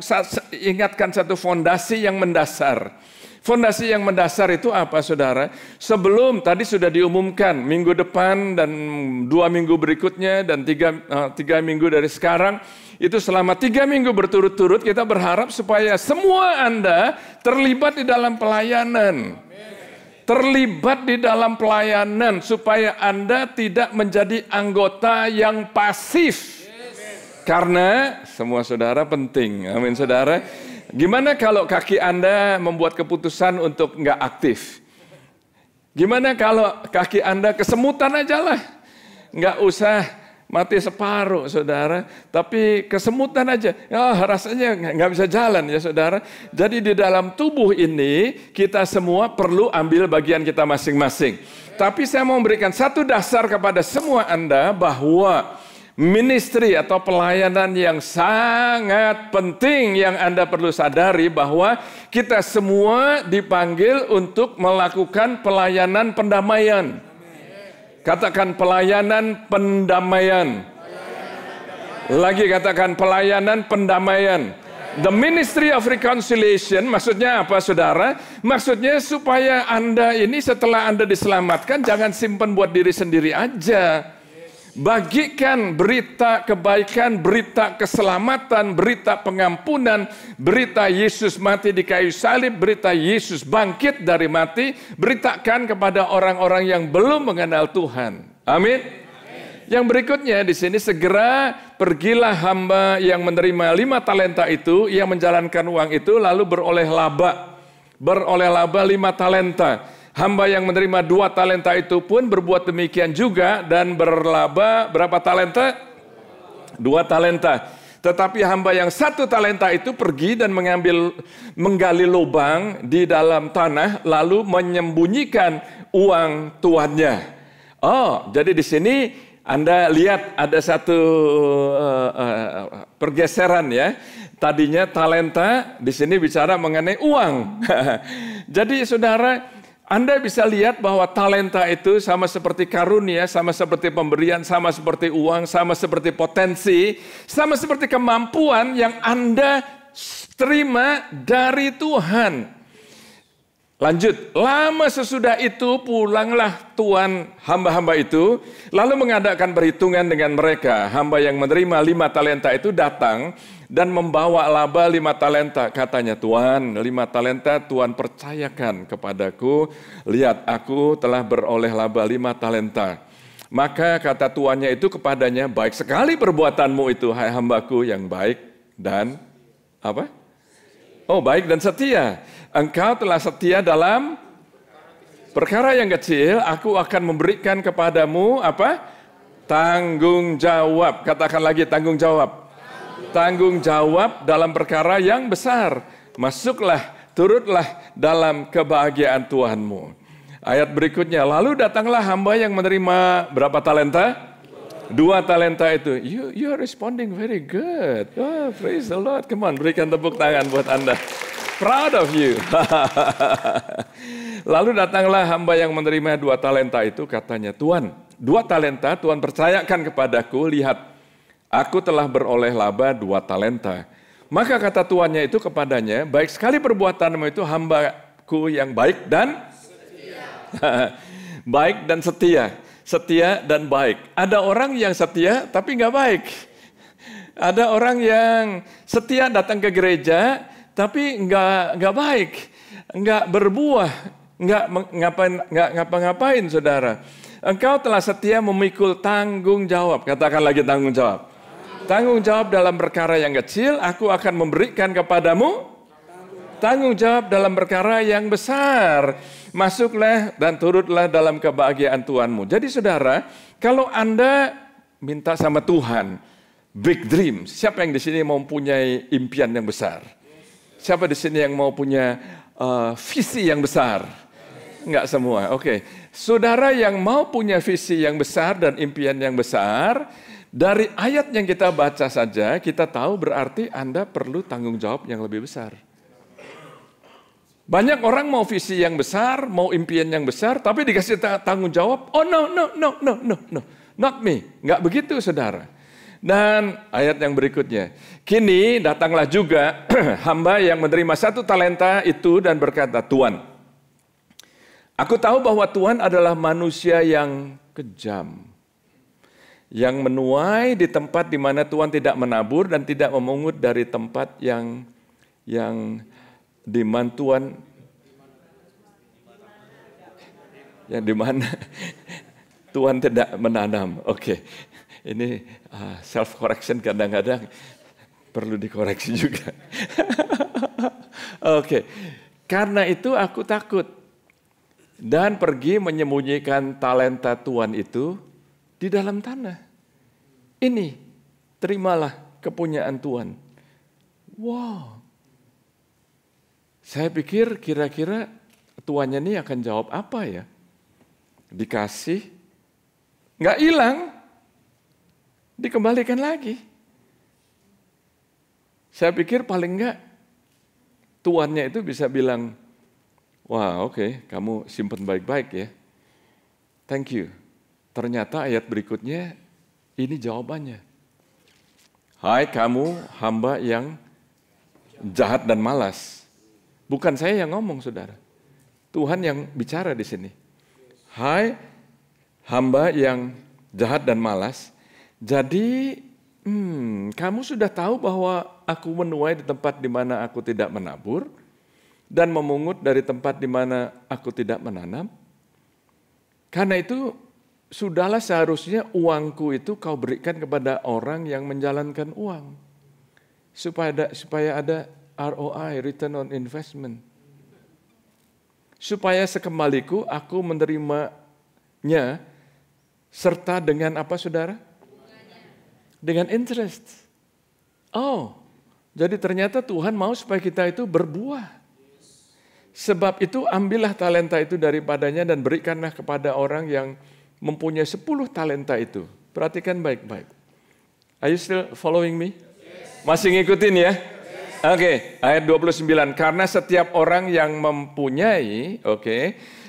ingatkan satu fondasi yang mendasar. Fondasi yang mendasar itu apa saudara? Sebelum tadi sudah diumumkan minggu depan dan 2 minggu berikutnya dan 3 minggu dari sekarang, itu selama 3 minggu berturut-turut kita berharap supaya semua Anda terlibat di dalam pelayanan. Terlibat di dalam pelayanan supaya Anda tidak menjadi anggota yang pasif. Karena semua saudara penting. Amin saudara. Gimana kalau kaki Anda membuat keputusan untuk nggak aktif? Gimana kalau kaki Anda kesemutan aja lah? Nggak usah mati separuh saudara, tapi kesemutan aja, rasanya nggak bisa jalan ya saudara. Jadi di dalam tubuh ini kita semua perlu ambil bagian kita masing-masing. Tapi saya mau memberikan satu dasar kepada semua Anda bahwa ministry atau pelayanan yang sangat penting yang Anda perlu sadari bahwa kita semua dipanggil untuk melakukan pelayanan pendamaian. Katakan pelayanan pendamaian. Lagi katakan pelayanan pendamaian. The Ministry of Reconciliation maksudnya apa saudara? Maksudnya supaya Anda ini setelah Anda diselamatkan jangan simpan buat diri sendiri aja. Bagikan berita kebaikan, berita keselamatan, berita pengampunan, berita Yesus mati di kayu salib, berita Yesus bangkit dari mati, beritakan kepada orang-orang yang belum mengenal Tuhan. Amin. Yang berikutnya di sini, segera pergilah hamba yang menerima 5 talenta itu, ia menjalankan uang itu lalu beroleh laba 5 talenta. Hamba yang menerima 2 talenta itu pun berbuat demikian juga dan berlaba berapa talenta? 2 talenta. Tetapi hamba yang 1 talenta itu pergi dan menggali lubang di dalam tanah lalu menyembunyikan uang tuannya. Oh, jadi di sini Anda lihat ada satu pergeseran ya. Tadinya talenta, di sini bicara mengenai uang. Jadi saudara, Anda bisa lihat bahwa talenta itu sama seperti karunia, sama seperti pemberian, sama seperti uang, sama seperti potensi, sama seperti kemampuan yang Anda terima dari Tuhan. Lanjut, lama sesudah itu pulanglah tuan hamba-hamba itu, lalu mengadakan perhitungan dengan mereka. Hamba yang menerima 5 talenta itu datang dan membawa laba 5 talenta. Katanya, Tuan, 5 talenta Tuan percayakan kepadaku. Lihat, aku telah beroleh laba 5 talenta. Maka kata tuannya itu kepadanya, baik sekali perbuatanmu itu, hai hambaku yang baik dan apa? Oh, baik dan setia. Engkau telah setia dalam perkara yang kecil, aku akan memberikan kepadamu apa? Tanggung jawab. Katakan lagi, tanggung jawab. Tanggung jawab dalam perkara yang besar. Masuklah, turutlah dalam kebahagiaan Tuhanmu. Ayat berikutnya, lalu datanglah hamba yang menerima berapa talenta? 2 talenta itu. You are responding very good. Oh, praise the Lord. Come on, berikan tepuk tangan buat Anda. Proud of you. Lalu datanglah hamba yang menerima 2 talenta itu, katanya, Tuan, 2 talenta, Tuhan percayakan kepadaku, lihat, aku telah beroleh laba 2 talenta. Maka kata tuannya itu kepadanya, baik sekali perbuatanmu itu, hambaku yang baik dan setia. Baik dan setia, setia dan baik. Ada orang yang setia tapi nggak baik. Ada orang yang setia datang ke gereja tapi nggak baik, nggak berbuah, nggak ngapa-ngapain, saudara. Engkau telah setia memikul tanggung jawab. Katakan lagi tanggung jawab. Tanggung jawab dalam perkara yang kecil, aku akan memberikan kepadamu tanggung jawab dalam perkara yang besar. Masuklah dan turutlah dalam kebahagiaan Tuhanmu. Jadi saudara, kalau Anda minta sama Tuhan, big dream. Siapa yang di sini mau mempunyai impian yang besar? Siapa di sini yang mau punya visi yang besar? Enggak semua, oke. Saudara yang mau punya visi yang besar dan impian yang besar, dari ayat yang kita baca saja, kita tahu berarti Anda perlu tanggung jawab yang lebih besar. Banyak orang mau visi yang besar, mau impian yang besar, tapi dikasih tanggung jawab, oh no, not me. Enggak begitu, saudara. Dan ayat yang berikutnya, kini datanglah juga hamba yang menerima 1 talenta itu dan berkata, Tuan, aku tahu bahwa Tuhan adalah manusia yang kejam, yang menuai di tempat di mana Tuhan tidak menabur dan tidak memungut dari tempat yang di mana Tuhan, yang di mana Tuhan tidak menanam. Oke, ini self correction kadang-kadang perlu dikoreksi juga. Oke, karena itu aku takut dan pergi menyembunyikan talenta Tuhan itu di dalam tanah. Ini terimalah kepunyaan Tuhan. Wow. Saya pikir kira-kira tuannya ini akan jawab apa ya? Dikasih, nggak hilang, dikembalikan lagi. Saya pikir paling nggak tuannya itu bisa bilang, wah oke, kamu simpen baik-baik ya. Thank you. Ternyata ayat berikutnya ini jawabannya. Hai kamu hamba yang jahat dan malas. Bukan saya yang ngomong, saudara. Tuhan yang bicara di sini. Hai hamba yang jahat dan malas. Jadi kamu sudah tahu bahwa aku menuai di tempat di mana aku tidak menabur dan memungut dari tempat di mana aku tidak menanam. Karena itu sudahlah seharusnya uangku itu kau berikan kepada orang yang menjalankan uang. Supaya ada ROI, return on investment. Supaya sekembaliku aku menerimanya serta dengan apa, saudara? Dengan interest. Oh, jadi ternyata Tuhan mau supaya kita itu berbuah. Sebab itu ambillah talenta itu daripadanya dan berikanlah kepada orang yang mempunyai 10 talenta itu. Perhatikan baik-baik. Are you still following me? Masih ngikutin ya? Oke, ayat 29. Karena setiap orang yang mempunyai,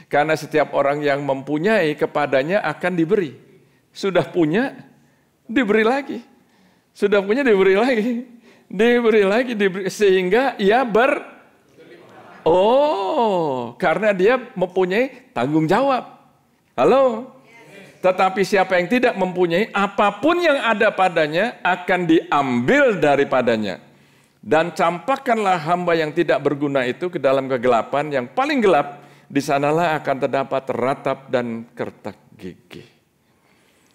karena setiap orang yang mempunyai kepadanya akan diberi. Sudah punya, diberi lagi. Sudah punya, diberi lagi. Diberi lagi, sehingga ia karena dia mempunyai tanggung jawab. Halo? Tetapi siapa yang tidak mempunyai, apapun yang ada padanya akan diambil daripadanya. Dan campakkanlah hamba yang tidak berguna itu ke dalam kegelapan yang paling gelap, di sanalah akan terdapat ratap dan kertak gigi.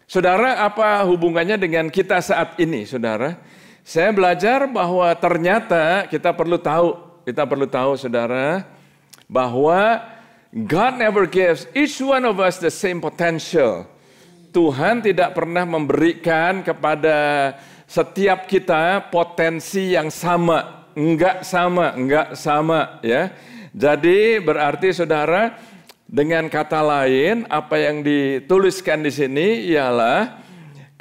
Saudara, apa hubungannya dengan kita saat ini, saudara? Saya belajar bahwa ternyata kita perlu tahu, saudara, bahwa God never gives each one of us the same potential. Tuhan tidak pernah memberikan kepada setiap kita potensi yang sama, enggak sama ya. Jadi berarti saudara, dengan kata lain apa yang dituliskan di sini ialah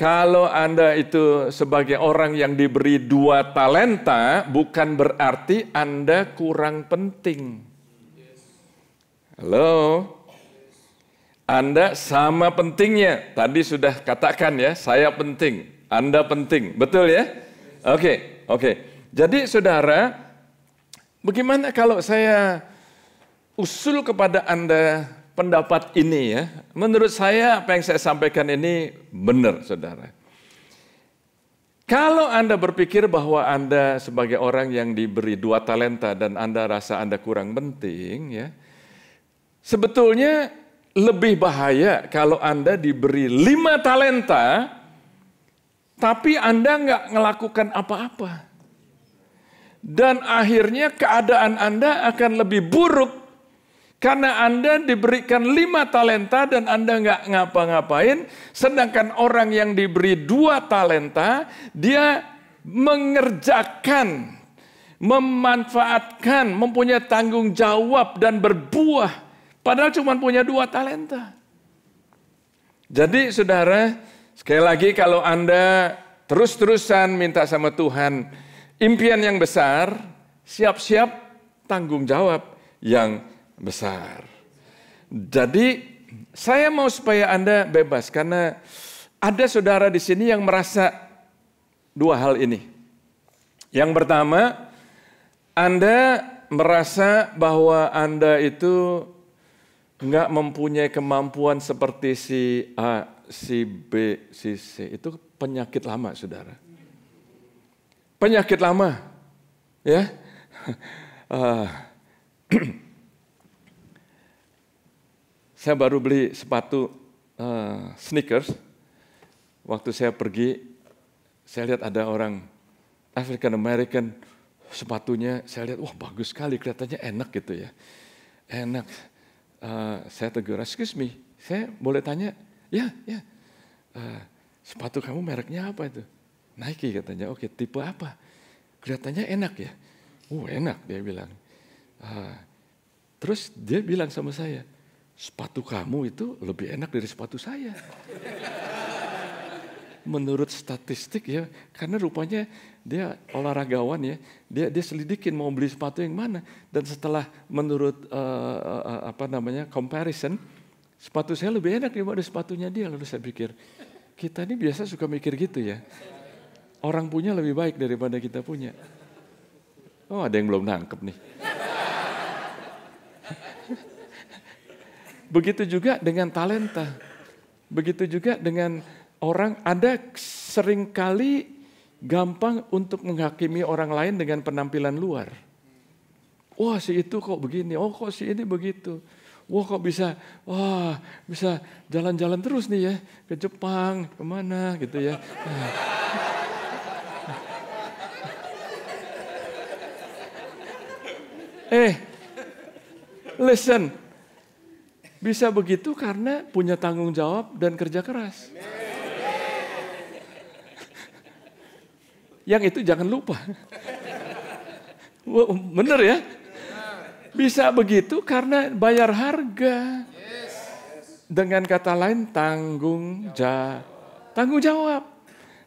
kalau Anda itu sebagai orang yang diberi 2 talenta bukan berarti Anda kurang penting. Halo? Anda sama pentingnya. Tadi sudah katakan ya, saya penting, Anda penting. Betul ya? Oke. Jadi saudara, bagaimana kalau saya usul kepada Anda pendapat ini ya? Menurut saya apa yang saya sampaikan ini benar saudara. Kalau Anda berpikir bahwa Anda sebagai orang yang diberi 2 talenta dan Anda rasa Anda kurang penting ya, sebetulnya lebih bahaya kalau Anda diberi 5 talenta, tapi Anda nggak melakukan apa-apa. Dan akhirnya keadaan Anda akan lebih buruk, karena Anda diberikan 5 talenta dan Anda nggak ngapa-ngapain, sedangkan orang yang diberi 2 talenta, dia mengerjakan, memanfaatkan, mempunyai tanggung jawab dan berbuah, padahal cuma punya 2 talenta. Jadi saudara, sekali lagi kalau Anda terus-terusan minta sama Tuhan impian yang besar, siap-siap tanggung jawab yang besar. Jadi saya mau supaya Anda bebas, karena ada saudara di sini yang merasa 2 hal ini. Yang pertama, Anda merasa bahwa Anda itu nggak mempunyai kemampuan seperti si A, si B, si C. Itu penyakit lama, saudara. Penyakit lama, ya. Saya baru beli sepatu sneakers. Waktu saya pergi, saya lihat ada orang African American, sepatunya saya lihat, wah bagus sekali, kelihatannya enak gitu ya. Enak. Saya tegur, excuse me, saya boleh tanya? Ya. Sepatu kamu mereknya apa itu? Nike katanya. Oke, tipe apa? Kelihatannya enak ya. Enak dia bilang. Terus dia bilang sama saya, sepatu kamu itu lebih enak dari sepatu saya. Menurut statistik ya, karena rupanya dia olahragawan ya, dia selidikin mau beli sepatu yang mana, dan setelah menurut comparison, sepatu saya lebih enak daripada sepatunya dia. Lalu saya pikir, kita ini biasa suka mikir gitu ya, orang punya lebih baik daripada kita punya. Oh, ada yang belum nangkep nih. Begitu juga dengan talenta, begitu juga dengan orang. Ada seringkali gampang untuk menghakimi orang lain dengan penampilan luar. Wah, si itu kok begini, oh kok si ini begitu. Wah, kok bisa jalan-jalan terus nih ya, ke Jepang, kemana gitu ya. Listen, bisa begitu karena punya tanggung jawab dan kerja keras. Yang itu jangan lupa. Bener ya? Bisa begitu karena bayar harga. Dengan kata lain tanggung jawab.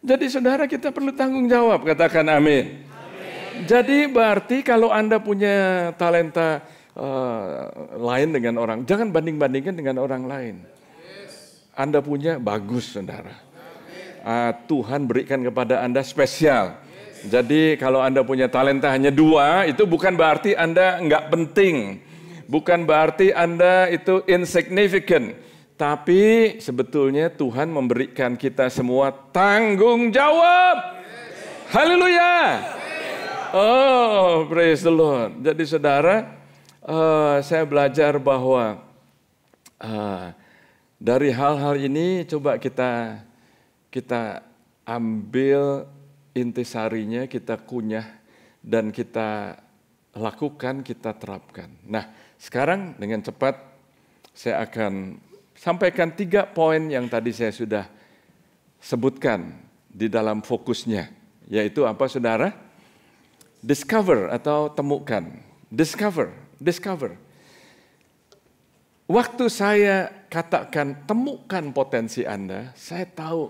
Jadi saudara, kita perlu tanggung jawab, katakan amin. Jadi berarti kalau Anda punya talenta lain dengan orang, jangan banding-bandingkan dengan orang lain. Anda punya bagus, saudara. Tuhan berikan kepada Anda spesial. Jadi kalau Anda punya talenta hanya 2, itu bukan berarti Anda nggak penting. Bukan berarti Anda itu insignificant. Tapi sebetulnya Tuhan memberikan kita semua tanggung jawab. Haleluya. Oh, praise the Lord. Jadi saudara, saya belajar bahwa dari hal-hal ini coba kita ambil intisarinya, kita kunyah dan kita lakukan, kita terapkan. Nah, sekarang dengan cepat saya akan sampaikan 3 poin yang tadi saya sudah sebutkan di dalam fokusnya. Yaitu apa, saudara? Discover atau temukan. Discover. Waktu saya katakan temukan potensi Anda, saya tahu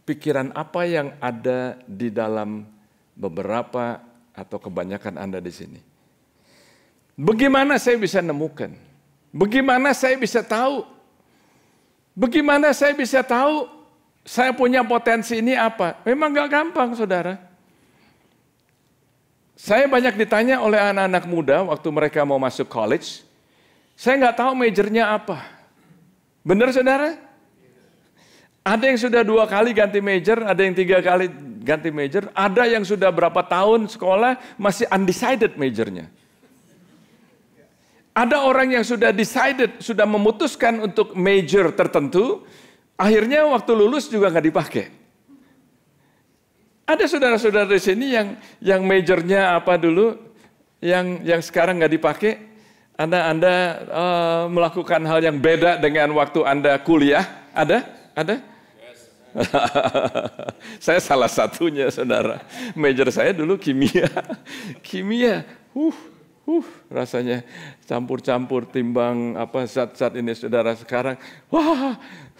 pikiran apa yang ada di dalam beberapa atau kebanyakan Anda di sini. Bagaimana saya bisa nemukan? Bagaimana saya bisa tahu Bagaimana saya bisa tahu saya punya potensi ini apa? Memang gak gampang, saudara. Saya banyak ditanya oleh anak-anak muda waktu mereka mau masuk college. Saya nggak tahu majornya apa. Benar, saudara? Ada yang sudah 2 kali ganti major, ada yang 3 kali ganti major, ada yang sudah berapa tahun sekolah masih undecided majornya. Ada orang yang sudah decided, sudah memutuskan untuk major tertentu, akhirnya waktu lulus juga nggak dipakai. Ada saudara-saudara di sini yang majornya apa dulu, yang sekarang nggak dipakai. Anda melakukan hal yang beda dengan waktu Anda kuliah. Ada? Yes. Saya salah satunya, saudara. Major saya dulu kimia. Rasanya campur-campur timbang zat-zat ini, saudara. Sekarang, wah,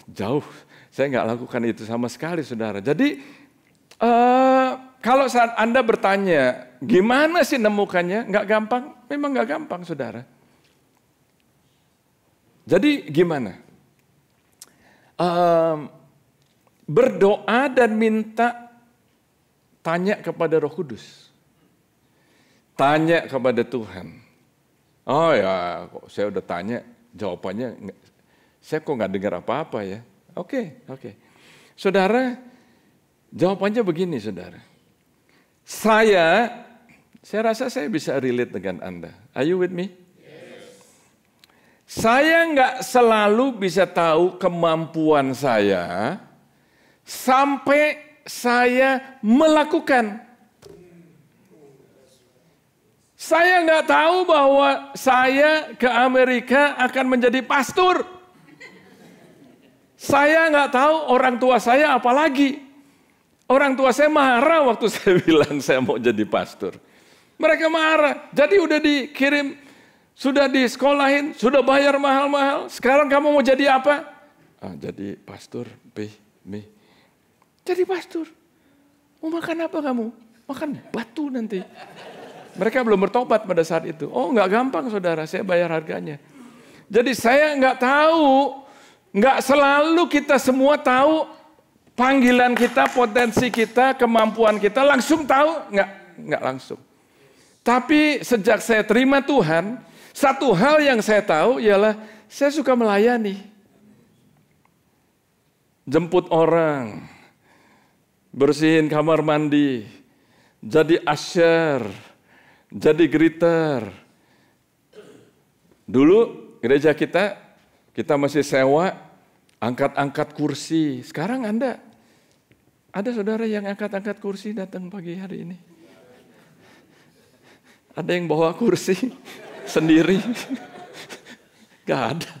jauh. Saya nggak lakukan itu sama sekali, saudara. Jadi kalau saat Anda bertanya, gimana sih nemukannya? Nggak gampang, memang nggak gampang, saudara. Jadi gimana? Berdoa dan minta, tanya kepada Roh Kudus. Tanya kepada Tuhan. Oh ya, kok saya udah tanya, jawabannya, saya kok nggak dengar apa-apa ya. Oke. Saudara, jawabannya begini, saudara. Saya rasa saya bisa relate dengan Anda. Are you with me? Yes. Saya nggak selalu bisa tahu kemampuan saya sampai saya melakukan. Saya nggak tahu bahwa saya ke Amerika akan menjadi pastor. Saya nggak tahu orang tua saya apalagi. Orang tua saya marah waktu saya bilang saya mau jadi pastor. Mereka marah. Jadi udah dikirim, sudah disekolahin, sudah bayar mahal-mahal. Sekarang kamu mau jadi apa? Jadi pastor, Jadi pastor. Mau makan apa kamu? Makan batu nanti. Mereka belum bertobat pada saat itu. Oh, nggak gampang, saudara. Saya bayar harganya. Jadi saya nggak tahu, nggak selalu kita semua tahu panggilan kita, potensi kita, kemampuan kita, langsung tahu? Nggak langsung. Tapi sejak saya terima Tuhan, satu hal yang saya tahu ialah saya suka melayani. Jemput orang, bersihin kamar mandi, jadi usher, jadi greeter. Dulu gereja kita masih sewa, angkat-angkat kursi. Sekarang ada saudara yang angkat-angkat kursi datang pagi hari ini. Ada yang bawa kursi sendiri. Gak ada.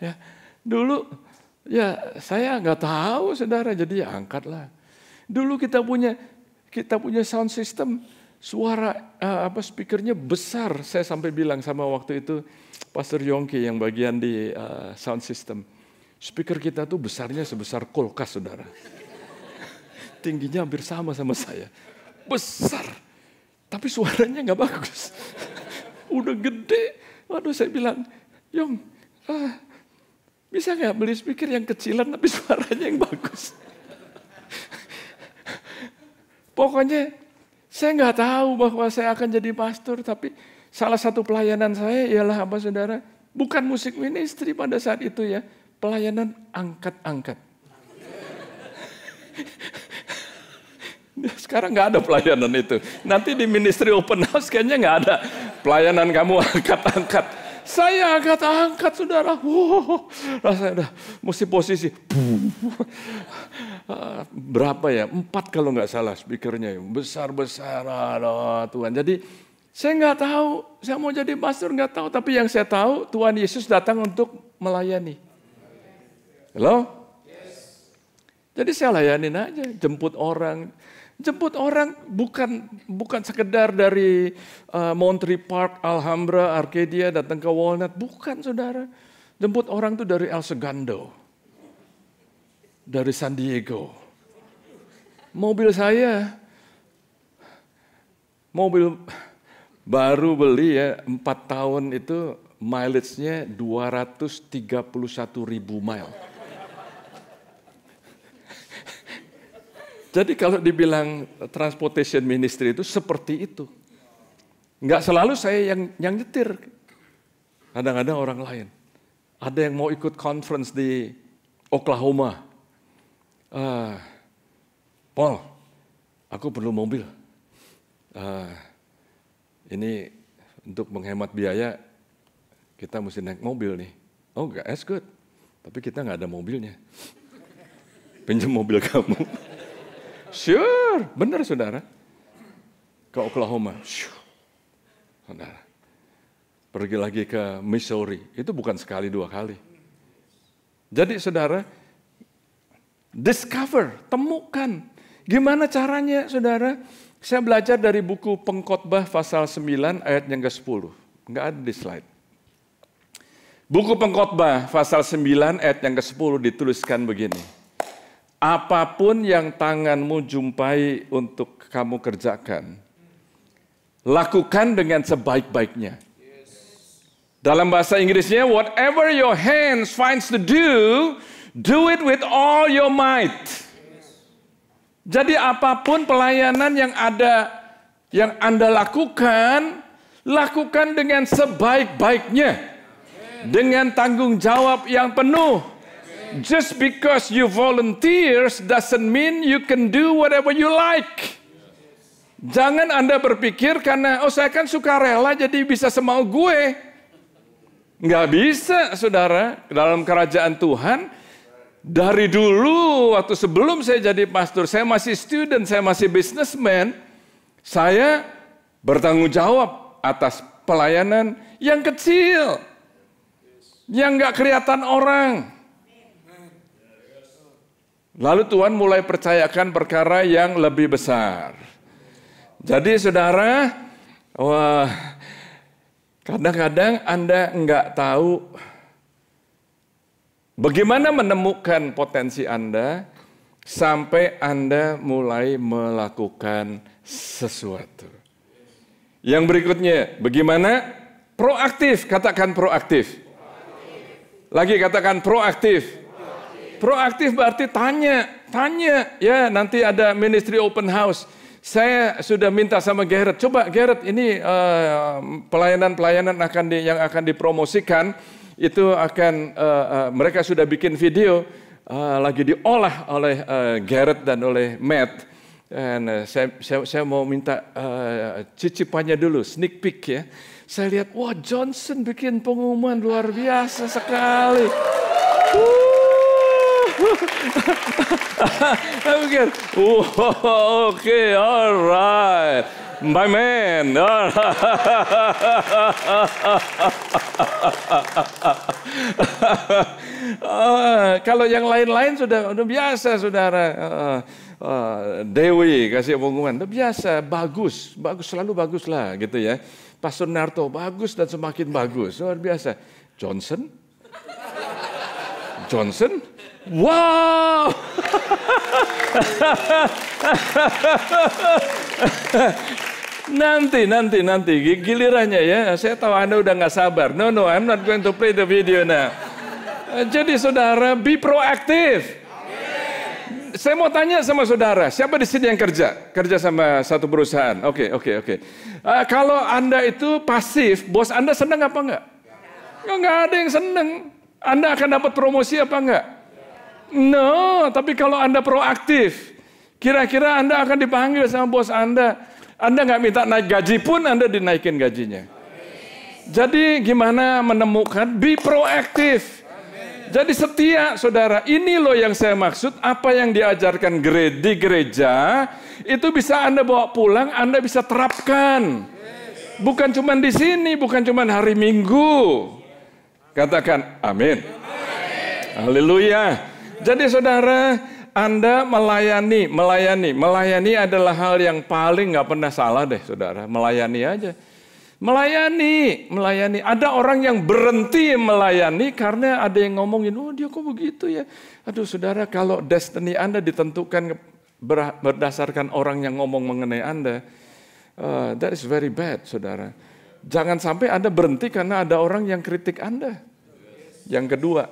Ya, dulu ya saya nggak tahu, saudara, jadi ya angkatlah. Dulu kita punya sound system, suara speakernya besar. Saya sampai bilang sama waktu itu Pastor Yongki yang bagian di sound system. Speaker kita tuh besarnya sebesar kulkas, saudara. Tingginya hampir sama saya. Besar. Tapi suaranya nggak bagus. Udah gede. Waduh, saya bilang, Yong, bisa nggak beli speaker yang kecilan tapi suaranya yang bagus? Pokoknya saya nggak tahu bahwa saya akan jadi pastor. Tapi salah satu pelayanan saya ialah apa, saudara? Bukan musik ministry pada saat itu ya. Pelayanan angkat-angkat. Sekarang nggak ada pelayanan itu. Nanti di ministry open house kayaknya nggak ada pelayanan kamu angkat-angkat. Saya angkat-angkat, saudara. Rasanya udah mesti posisi. Berapa ya? 4 kalau nggak salah speakernya. Besar-besar. Aduh, Tuhan. Jadi saya nggak tahu. Saya mau jadi pastor nggak tahu. Tapi yang saya tahu Tuhan Yesus datang untuk melayani. Halo? Yes. Jadi saya layanin aja, jemput orang. Jemput orang bukan sekedar dari Monterey Park, Alhambra, Arcadia datang ke Walnut, bukan, saudara. Jemput orang tuh dari El Segundo, dari San Diego. Mobil saya, mobil baru beli ya, 4 tahun itu mileage-nya 231.000 mile. Jadi kalau dibilang transportation ministry itu seperti itu. Enggak selalu saya yang nyetir. Kadang-kadang orang lain. Ada yang mau ikut conference di Oklahoma. Paul, aku perlu mobil. Ini untuk menghemat biaya, kita mesti naik mobil nih. Oh, that's good. Tapi kita nggak ada mobilnya. Pinjam mobil kamu. Sure, benar saudara. Ke Oklahoma. Saudara. Pergi lagi ke Missouri. Itu bukan sekali, 2 kali. Jadi saudara, discover, temukan. Gimana caranya saudara? Saya belajar dari buku Pengkhotbah pasal 9 ayat yang ke-10. Enggak ada di slide. Buku Pengkhotbah pasal 9 ayat yang ke-10 dituliskan begini. Apapun yang tanganmu jumpai untuk kamu kerjakan, lakukan dengan sebaik-baiknya. Dalam bahasa Inggrisnya, whatever your hands finds to do it with all your might. Jadi apapun pelayanan yang Anda lakukan, lakukan dengan sebaik-baiknya. Dengan tanggung jawab yang penuh. Just because you volunteers doesn't mean you can do whatever you like. Jangan Anda berpikir karena, saya kan sukarela jadi bisa semau gue. Nggak bisa, saudara. Dalam kerajaan Tuhan, dari dulu, waktu sebelum saya jadi pastor, saya masih student, saya masih businessman, saya bertanggung jawab atas pelayanan yang kecil, yang nggak kelihatan orang. Lalu Tuhan mulai percayakan perkara yang lebih besar. Jadi saudara, kadang-kadang Anda nggak tahu bagaimana menemukan potensi Anda sampai Anda mulai melakukan sesuatu. Yang berikutnya, bagaimana? Proaktif, katakan proaktif. Lagi katakan proaktif. Proaktif berarti tanya. Ya, nanti ada ministry open house. Saya sudah minta sama Garrett, coba Garrett ini pelayanan-pelayanan yang akan dipromosikan. Itu akan mereka sudah bikin video lagi diolah oleh Garrett dan oleh Matt. Dan saya mau minta cicipannya dulu, sneak peek ya. Saya lihat, wah Johnson bikin pengumuman luar biasa sekali. Saya pikir, oke, alright. My man. Kalau yang lain-lain sudah biasa, saudara. Dewi kasih pengumuman, udah biasa, bagus, selalu bagus lah, gitu ya. Pastor Narto bagus dan semakin bagus, luar biasa. Johnson, wow. Nanti gilirannya ya. Saya tahu Anda udah nggak sabar. No, I'm not going to play the video now. Jadi saudara, be proaktif. Saya mau tanya sama saudara, siapa di sini yang kerja sama satu perusahaan? Oke. Kalau Anda itu pasif, bos Anda senang apa enggak? Enggak ada yang senang. Anda akan dapat promosi apa enggak? No, tapi kalau Anda proaktif, kira-kira Anda akan dipanggil sama bos Anda. Anda nggak minta naik gaji pun Anda dinaikin gajinya. Jadi gimana menemukan? Be proaktif. Jadi setia, saudara. Ini loh yang saya maksud. Apa yang diajarkan di gereja itu bisa Anda bawa pulang, Anda bisa terapkan. Bukan cuma di sini, bukan cuma hari Minggu. Katakan amin. Haleluya. Jadi saudara, Anda melayani adalah hal yang paling nggak pernah salah deh, saudara. Melayani aja. Melayani. Ada orang yang berhenti melayani karena ada yang ngomongin, oh dia kok begitu ya. Aduh saudara, kalau destiny Anda ditentukan berdasarkan orang yang ngomong mengenai Anda, that is very bad, saudara. Jangan sampai Anda berhenti karena ada orang yang kritik Anda. Yang kedua,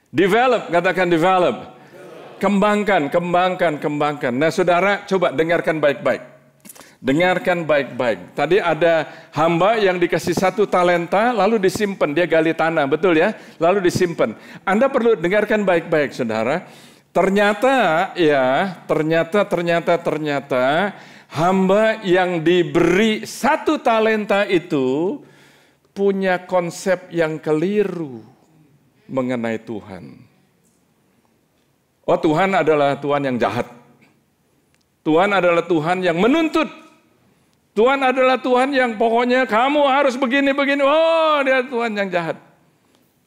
develop, katakan develop. kembangkan. Nah saudara coba dengarkan baik-baik. Dengarkan baik-baik. Tadi ada hamba yang dikasih 1 talenta lalu disimpan. Dia gali tanah, betul ya? Lalu disimpan. Anda perlu dengarkan baik-baik saudara. Ternyata hamba yang diberi 1 talenta itu punya konsep yang keliru mengenai Tuhan. Oh, Tuhan adalah Tuhan yang jahat. Tuhan adalah Tuhan yang menuntut. Tuhan adalah Tuhan yang pokoknya kamu harus begini-begini. Oh, dia Tuhan yang jahat.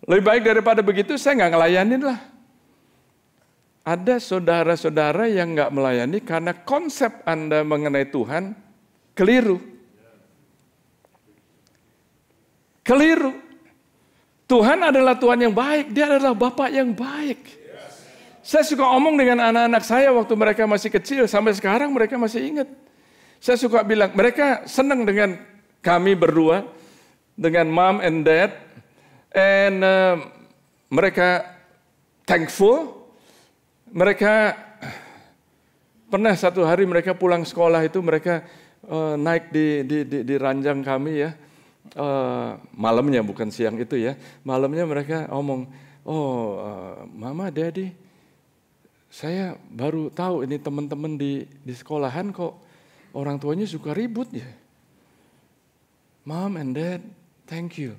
Lebih baik daripada begitu saya nggak ngelayanin lah. Ada saudara-saudara yang nggak melayani karena konsep Anda mengenai Tuhan keliru. Keliru. Tuhan adalah Tuhan yang baik, Dia adalah Bapa yang baik. Saya suka omong dengan anak-anak saya waktu mereka masih kecil, sampai sekarang mereka masih ingat. Saya suka bilang, mereka senang dengan kami berdua, dengan mom and dad, and mereka thankful. Mereka pernah satu hari mereka pulang sekolah itu mereka naik di ranjang kami ya, malamnya bukan siang itu ya, malamnya mereka omong, mama, daddy, saya baru tahu ini teman-teman di sekolahan kok orang tuanya suka ribut ya. Mom and dad, thank you.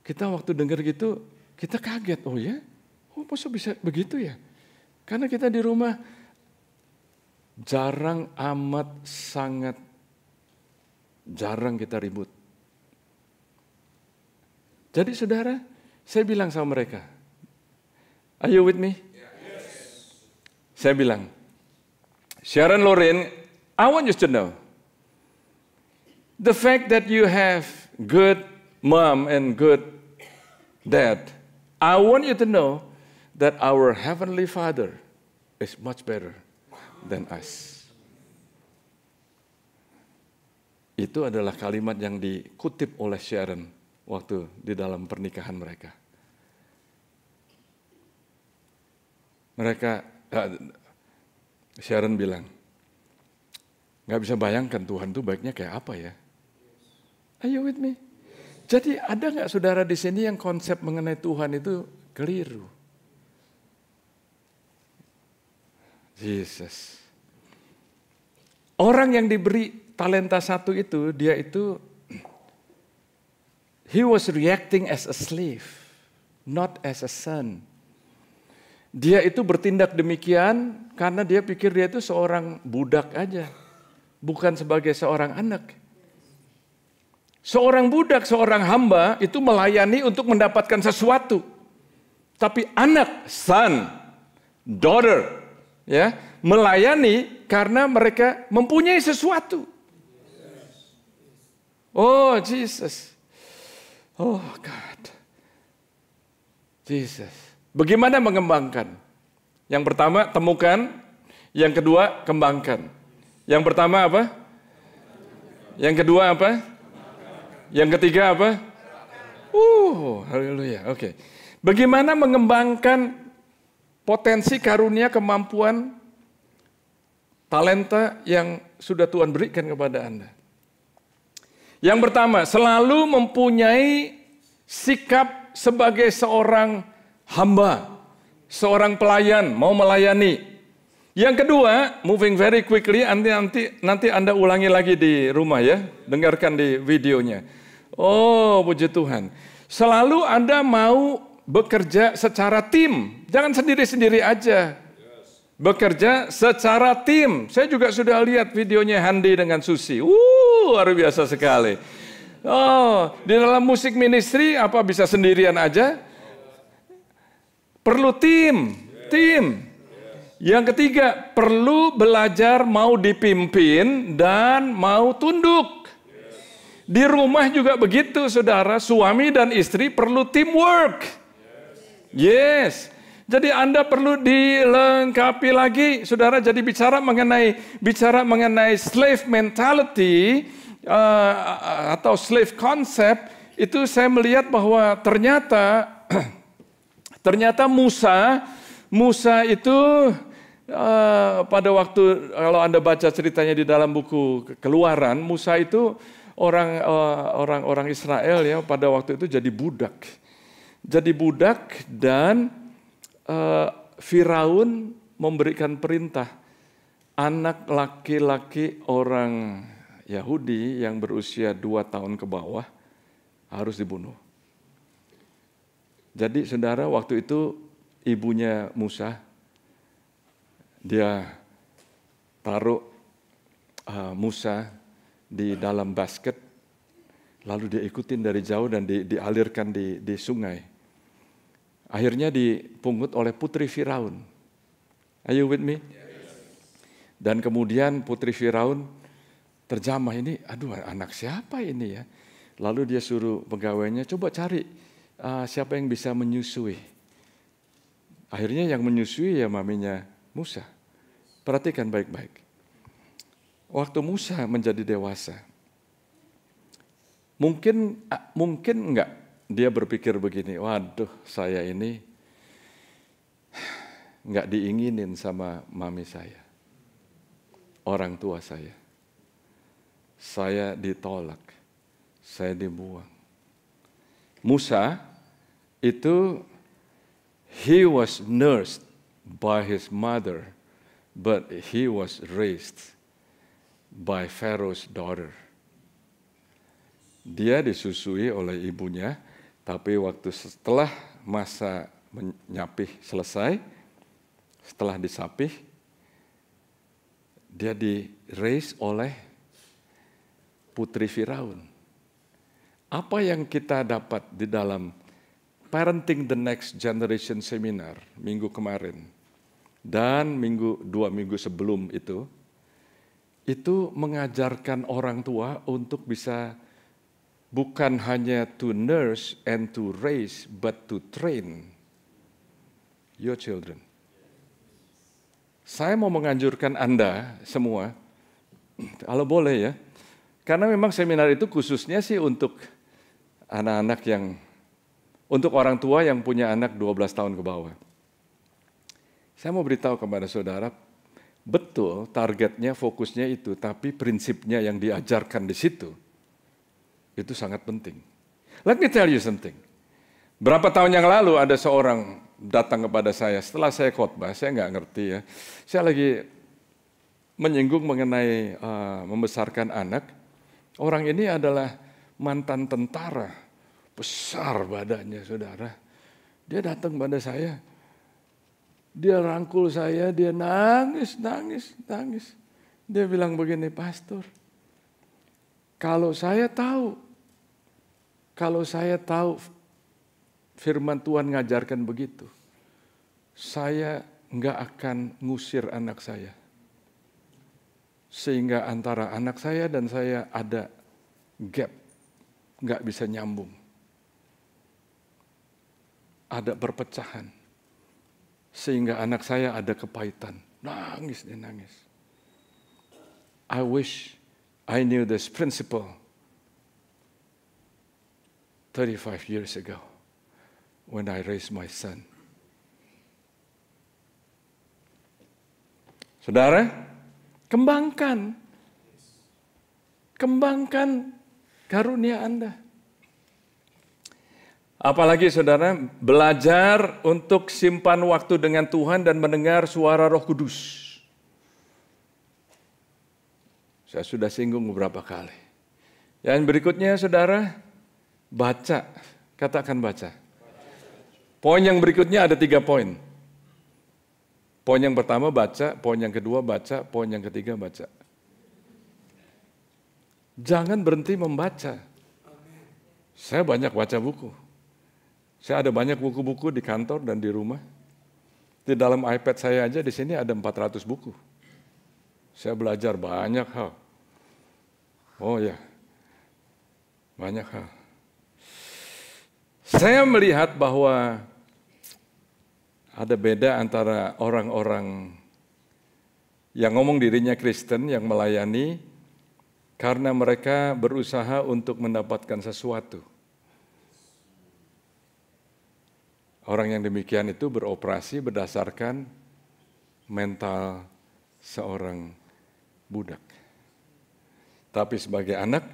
Kita waktu dengar gitu kita kaget, oh ya, masa bisa begitu ya? Karena kita di rumah jarang amat sangat jarang kita ribut. Jadi saudara, saya bilang sama mereka, are you with me? Yes. Saya bilang, Sharon Loren, I want you to know, the fact that you have good mom and good dad, I want you to know that our Heavenly Father is much better than us. Itu adalah kalimat yang dikutip oleh Sharon waktu di dalam pernikahan mereka. Sharon bilang, gak bisa bayangkan Tuhan itu baiknya kayak apa ya. Are you with me? Jadi ada gak saudara di sini yang konsep mengenai Tuhan itu keliru? Jesus. Orang yang diberi talenta 1 itu, dia itu, he was reacting as a slave, not as a son. Dia itu bertindak demikian karena dia pikir dia itu seorang budak aja, bukan sebagai seorang anak. Seorang budak, seorang hamba itu melayani untuk mendapatkan sesuatu. Tapi anak, son, daughter, ya, melayani karena mereka mempunyai sesuatu. Oh Jesus, oh God, Jesus. Bagaimana mengembangkan? Yang pertama temukan, yang kedua kembangkan. Yang pertama apa? Yang kedua apa? Yang ketiga apa? Haleluya. Oke. Bagaimana mengembangkan potensi karunia, kemampuan, talenta yang sudah Tuhan berikan kepada Anda? Yang pertama, selalu mempunyai sikap sebagai seorang hamba, seorang pelayan, mau melayani. Yang kedua, moving very quickly, nanti Anda ulangi lagi di rumah ya, dengarkan di videonya. Oh, puji Tuhan. Selalu Anda mau bekerja secara tim, jangan sendiri-sendiri aja. Bekerja secara tim. Saya juga sudah lihat videonya Handi dengan Susi. Luar biasa sekali. Oh, di dalam musik ministry apa bisa sendirian aja? Perlu tim. Yang ketiga, perlu belajar mau dipimpin dan mau tunduk. Di rumah juga begitu, saudara. Suami dan istri perlu teamwork. Yes. Jadi Anda perlu dilengkapi lagi, saudara. Jadi bicara mengenai slave mentality atau slave concept, itu saya melihat bahwa ternyata Musa itu Pada waktu kalau Anda baca ceritanya di dalam buku Keluaran, Musa itu orang Israel ya pada waktu itu jadi budak. Jadi budak dan Firaun memberikan perintah anak laki-laki orang Yahudi yang berusia 2 tahun ke bawah harus dibunuh. Jadi saudara, waktu itu ibunya Musa, dia taruh Musa di dalam basket, lalu dia ikutin dari jauh dan dialirkan di sungai. Akhirnya dipungut oleh putri Firaun. Are you with me? Dan kemudian putri Firaun terjamah, ini, aduh anak siapa ini ya? Lalu dia suruh pegawainya, coba cari siapa yang bisa menyusui. Akhirnya yang menyusui ya maminya Musa. Perhatikan baik-baik. Waktu Musa menjadi dewasa, mungkin enggak dia berpikir begini, waduh saya ini enggak diinginin sama mami saya, orang tua saya. Saya ditolak, saya dibuang. Musa itu, he was nursed by his mother, but he was raised by Pharaoh's daughter. Dia disusui oleh ibunya, tapi waktu setelah masa menyapih selesai, setelah disapih, dia di-raise oleh putri Firaun. Apa yang kita dapat di dalam Parenting the Next Generation Seminar minggu kemarin dan 2 minggu sebelum itu mengajarkan orang tua untuk bisa bukan hanya to nurse and to raise, but to train your children. Saya mau menganjurkan Anda semua, kalau boleh ya, karena memang seminar itu khususnya sih untuk anak-anak untuk orang tua yang punya anak 12 tahun ke bawah. Saya mau beritahu kepada saudara, betul targetnya, fokusnya itu, tapi prinsipnya yang diajarkan di situ, itu sangat penting. Let me tell you something. Berapa tahun yang lalu ada seorang datang kepada saya, setelah saya khotbah, saya nggak ngerti ya. Saya lagi menyinggung mengenai membesarkan anak. Orang ini adalah mantan tentara, besar badannya saudara. Dia datang pada saya, dia rangkul saya, dia nangis. Dia bilang begini, pastor, kalau saya tahu firman Tuhan ngajarkan begitu, saya nggak akan ngusir anak saya. Sehingga antara anak saya dan saya ada gap, nggak bisa nyambung. Ada perpecahan. Sehingga anak saya ada kepahitan. Nangis. I wish I knew this principle 35 years ago when I raised my son. Saudara, kembangkan karunia Anda. Apalagi saudara, belajar untuk simpan waktu dengan Tuhan dan mendengar suara Roh Kudus. Saya sudah singgung beberapa kali. Yang berikutnya saudara, baca. Katakan baca. Poin yang berikutnya ada 3 poin. Poin yang pertama baca, poin yang kedua baca, poin yang ketiga baca. Jangan berhenti membaca. Saya banyak baca buku. Saya ada banyak buku-buku di kantor dan di rumah. Di dalam iPad saya aja di sini ada 400 buku. Saya belajar banyak hal. Oh ya, banyak hal. Saya melihat bahwa ada beda antara orang-orang yang ngomong dirinya Kristen, yang melayani, karena mereka berusaha untuk mendapatkan sesuatu. Orang yang demikian itu beroperasi berdasarkan mental seorang budak. Tapi sebagai anak,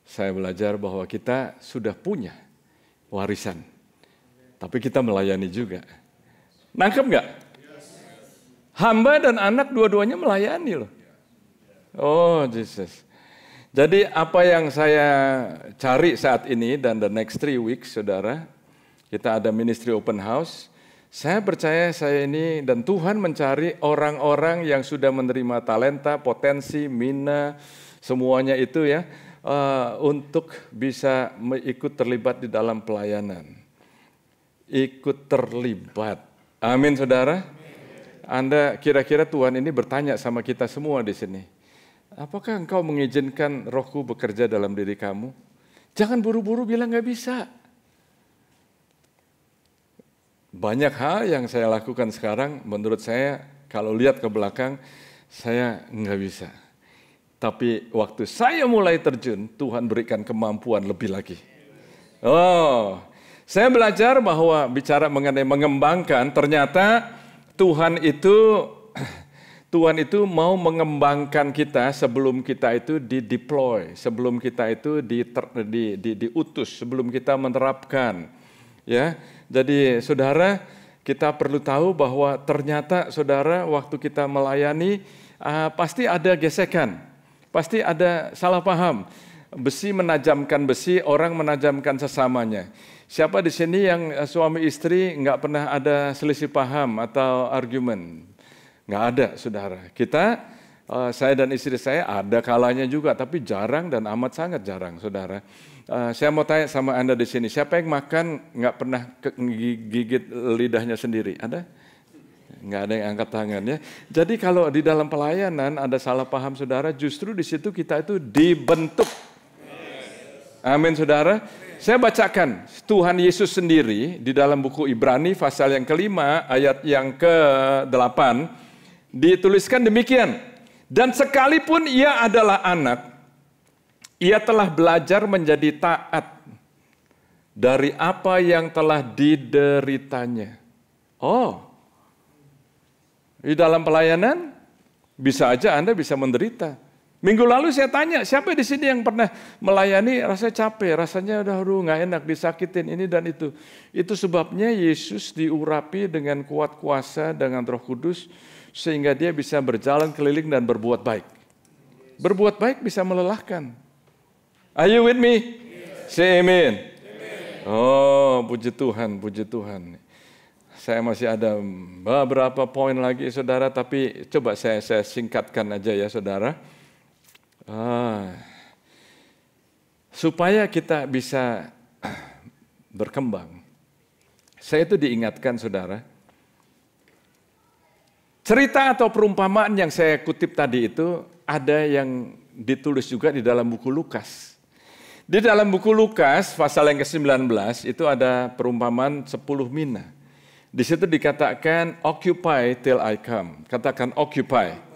saya belajar bahwa kita sudah punya warisan. Tapi kita melayani juga. Nangkep nggak? Hamba dan anak dua-duanya melayani loh. Oh Jesus. Jadi apa yang saya cari saat ini dan the next 3 weeks, saudara, kita ada ministry open house. Saya percaya saya ini dan Tuhan mencari orang-orang yang sudah menerima talenta, potensi, mina, semuanya itu ya, untuk bisa ikut terlibat di dalam pelayanan. Ikut terlibat. Amin, saudara. Anda kira-kira Tuhan ini bertanya sama kita semua di sini. Apakah engkau mengizinkan Rohku bekerja dalam diri kamu? Jangan buru-buru bilang nggak bisa. Banyak hal yang saya lakukan sekarang, menurut saya kalau lihat ke belakang, saya nggak bisa. Tapi waktu saya mulai terjun, Tuhan berikan kemampuan lebih lagi. Oh, saya belajar bahwa bicara mengenai mengembangkan, ternyata Tuhan itu mau mengembangkan kita sebelum kita itu dideploy, sebelum kita itu diutus, sebelum kita menerapkan. Ya, jadi saudara, kita perlu tahu bahwa ternyata saudara waktu kita melayani pasti ada gesekan, pasti ada salah paham. Besi menajamkan besi, orang menajamkan sesamanya. Siapa di sini yang suami istri nggak pernah ada selisih paham atau argumen? Nggak ada, saudara. Kita, saya dan istri saya ada kalanya juga, tapi jarang dan amat sangat jarang, saudara. Saya mau tanya sama Anda di sini, siapa yang makan nggak pernah gigit lidahnya sendiri? Ada? Nggak ada yang angkat tangan ya. Jadi kalau di dalam pelayanan ada salah paham, saudara, justru di situ kita itu dibentuk. Amin, saudara. Saya bacakan Tuhan Yesus sendiri di dalam buku Ibrani pasal yang ke-5 ayat yang ke-8 dituliskan demikian. Dan sekalipun ia adalah anak, ia telah belajar menjadi taat dari apa yang telah dideritanya. Oh, di dalam pelayanan bisa aja Anda bisa menderita. Minggu lalu saya tanya, siapa di sini yang pernah melayani rasanya capek, rasanya udah nggak enak, disakitin ini dan itu. Itu sebabnya Yesus diurapi dengan kuat kuasa dengan Roh Kudus sehingga dia bisa berjalan keliling dan berbuat baik. Berbuat baik bisa melelahkan. Are you with me? Say amen. Oh, puji Tuhan, puji Tuhan. Saya masih ada beberapa poin lagi, saudara, tapi coba saya singkatkan aja ya, saudara. Supaya kita bisa berkembang. Saya itu diingatkan, saudara. Cerita atau perumpamaan yang saya kutip tadi itu ada yang ditulis juga di dalam buku Lukas. Di dalam buku Lukas pasal yang ke-19 itu ada perumpamaan 10 mina. Di situ dikatakan occupy till I come. Katakan occupy.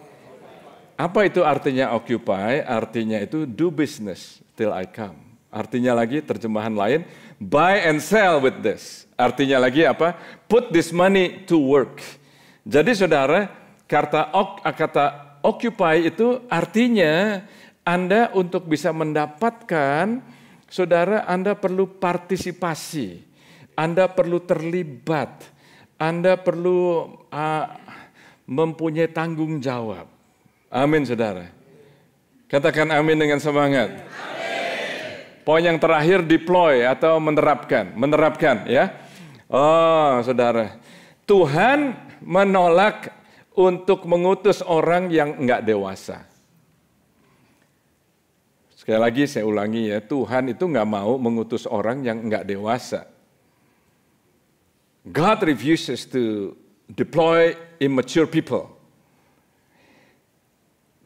Apa itu artinya occupy? Artinya itu do business till I come. Artinya lagi terjemahan lain, buy and sell with this. Artinya lagi apa? Put this money to work. Jadi saudara, kata occupy itu artinya Anda untuk bisa mendapatkan, saudara, Anda perlu partisipasi. Anda perlu terlibat. Anda perlu mempunyai tanggung jawab. Amin, saudara. Katakan amin dengan semangat. Amin. Poin yang terakhir, deploy atau menerapkan. Menerapkan ya. Oh, saudara. Tuhan menolak untuk mengutus orang yang enggak dewasa. Sekali lagi saya ulangi ya, Tuhan itu enggak mau mengutus orang yang enggak dewasa. God refuses to deploy immature people.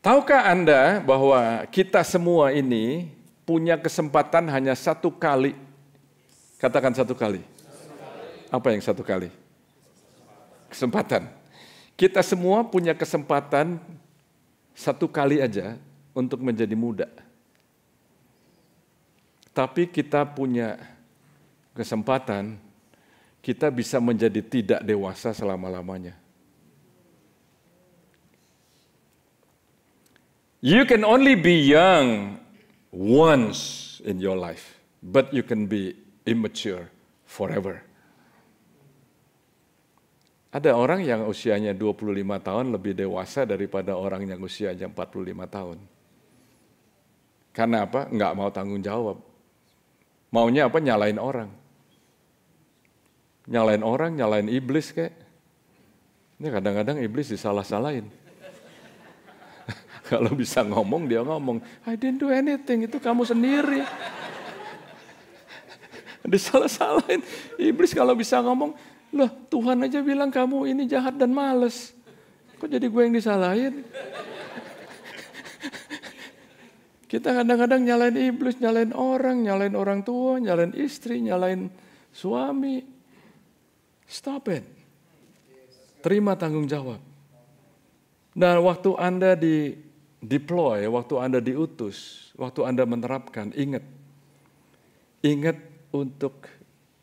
Tahukah Anda bahwa kita semua ini punya kesempatan hanya satu kali? Katakan satu kali. Apa yang satu kali? Kesempatan. Kita semua punya kesempatan satu kali aja untuk menjadi muda. Tapi kita punya kesempatan kita bisa menjadi tidak dewasa selama-lamanya. You can only be young once in your life, but you can be immature forever. Ada orang yang usianya 25 tahun lebih dewasa daripada orang yang usianya 45 tahun. Karena apa? Nggak mau tanggung jawab. Maunya apa? Nyalain orang. Nyalain orang, nyalain iblis kayak. Ini kadang-kadang iblis disalah-salahin. Kalau bisa ngomong, dia ngomong, I didn't do anything, itu kamu sendiri. Disalah-salahin. Iblis kalau bisa ngomong, loh Tuhan aja bilang kamu ini jahat dan males. Kok jadi gue yang disalahin? Kita kadang-kadang nyalain iblis, nyalain orang tua, nyalain istri, nyalain suami. Stop it. Terima tanggung jawab. Nah, waktu Anda deploy, waktu Anda diutus, waktu Anda menerapkan, ingat untuk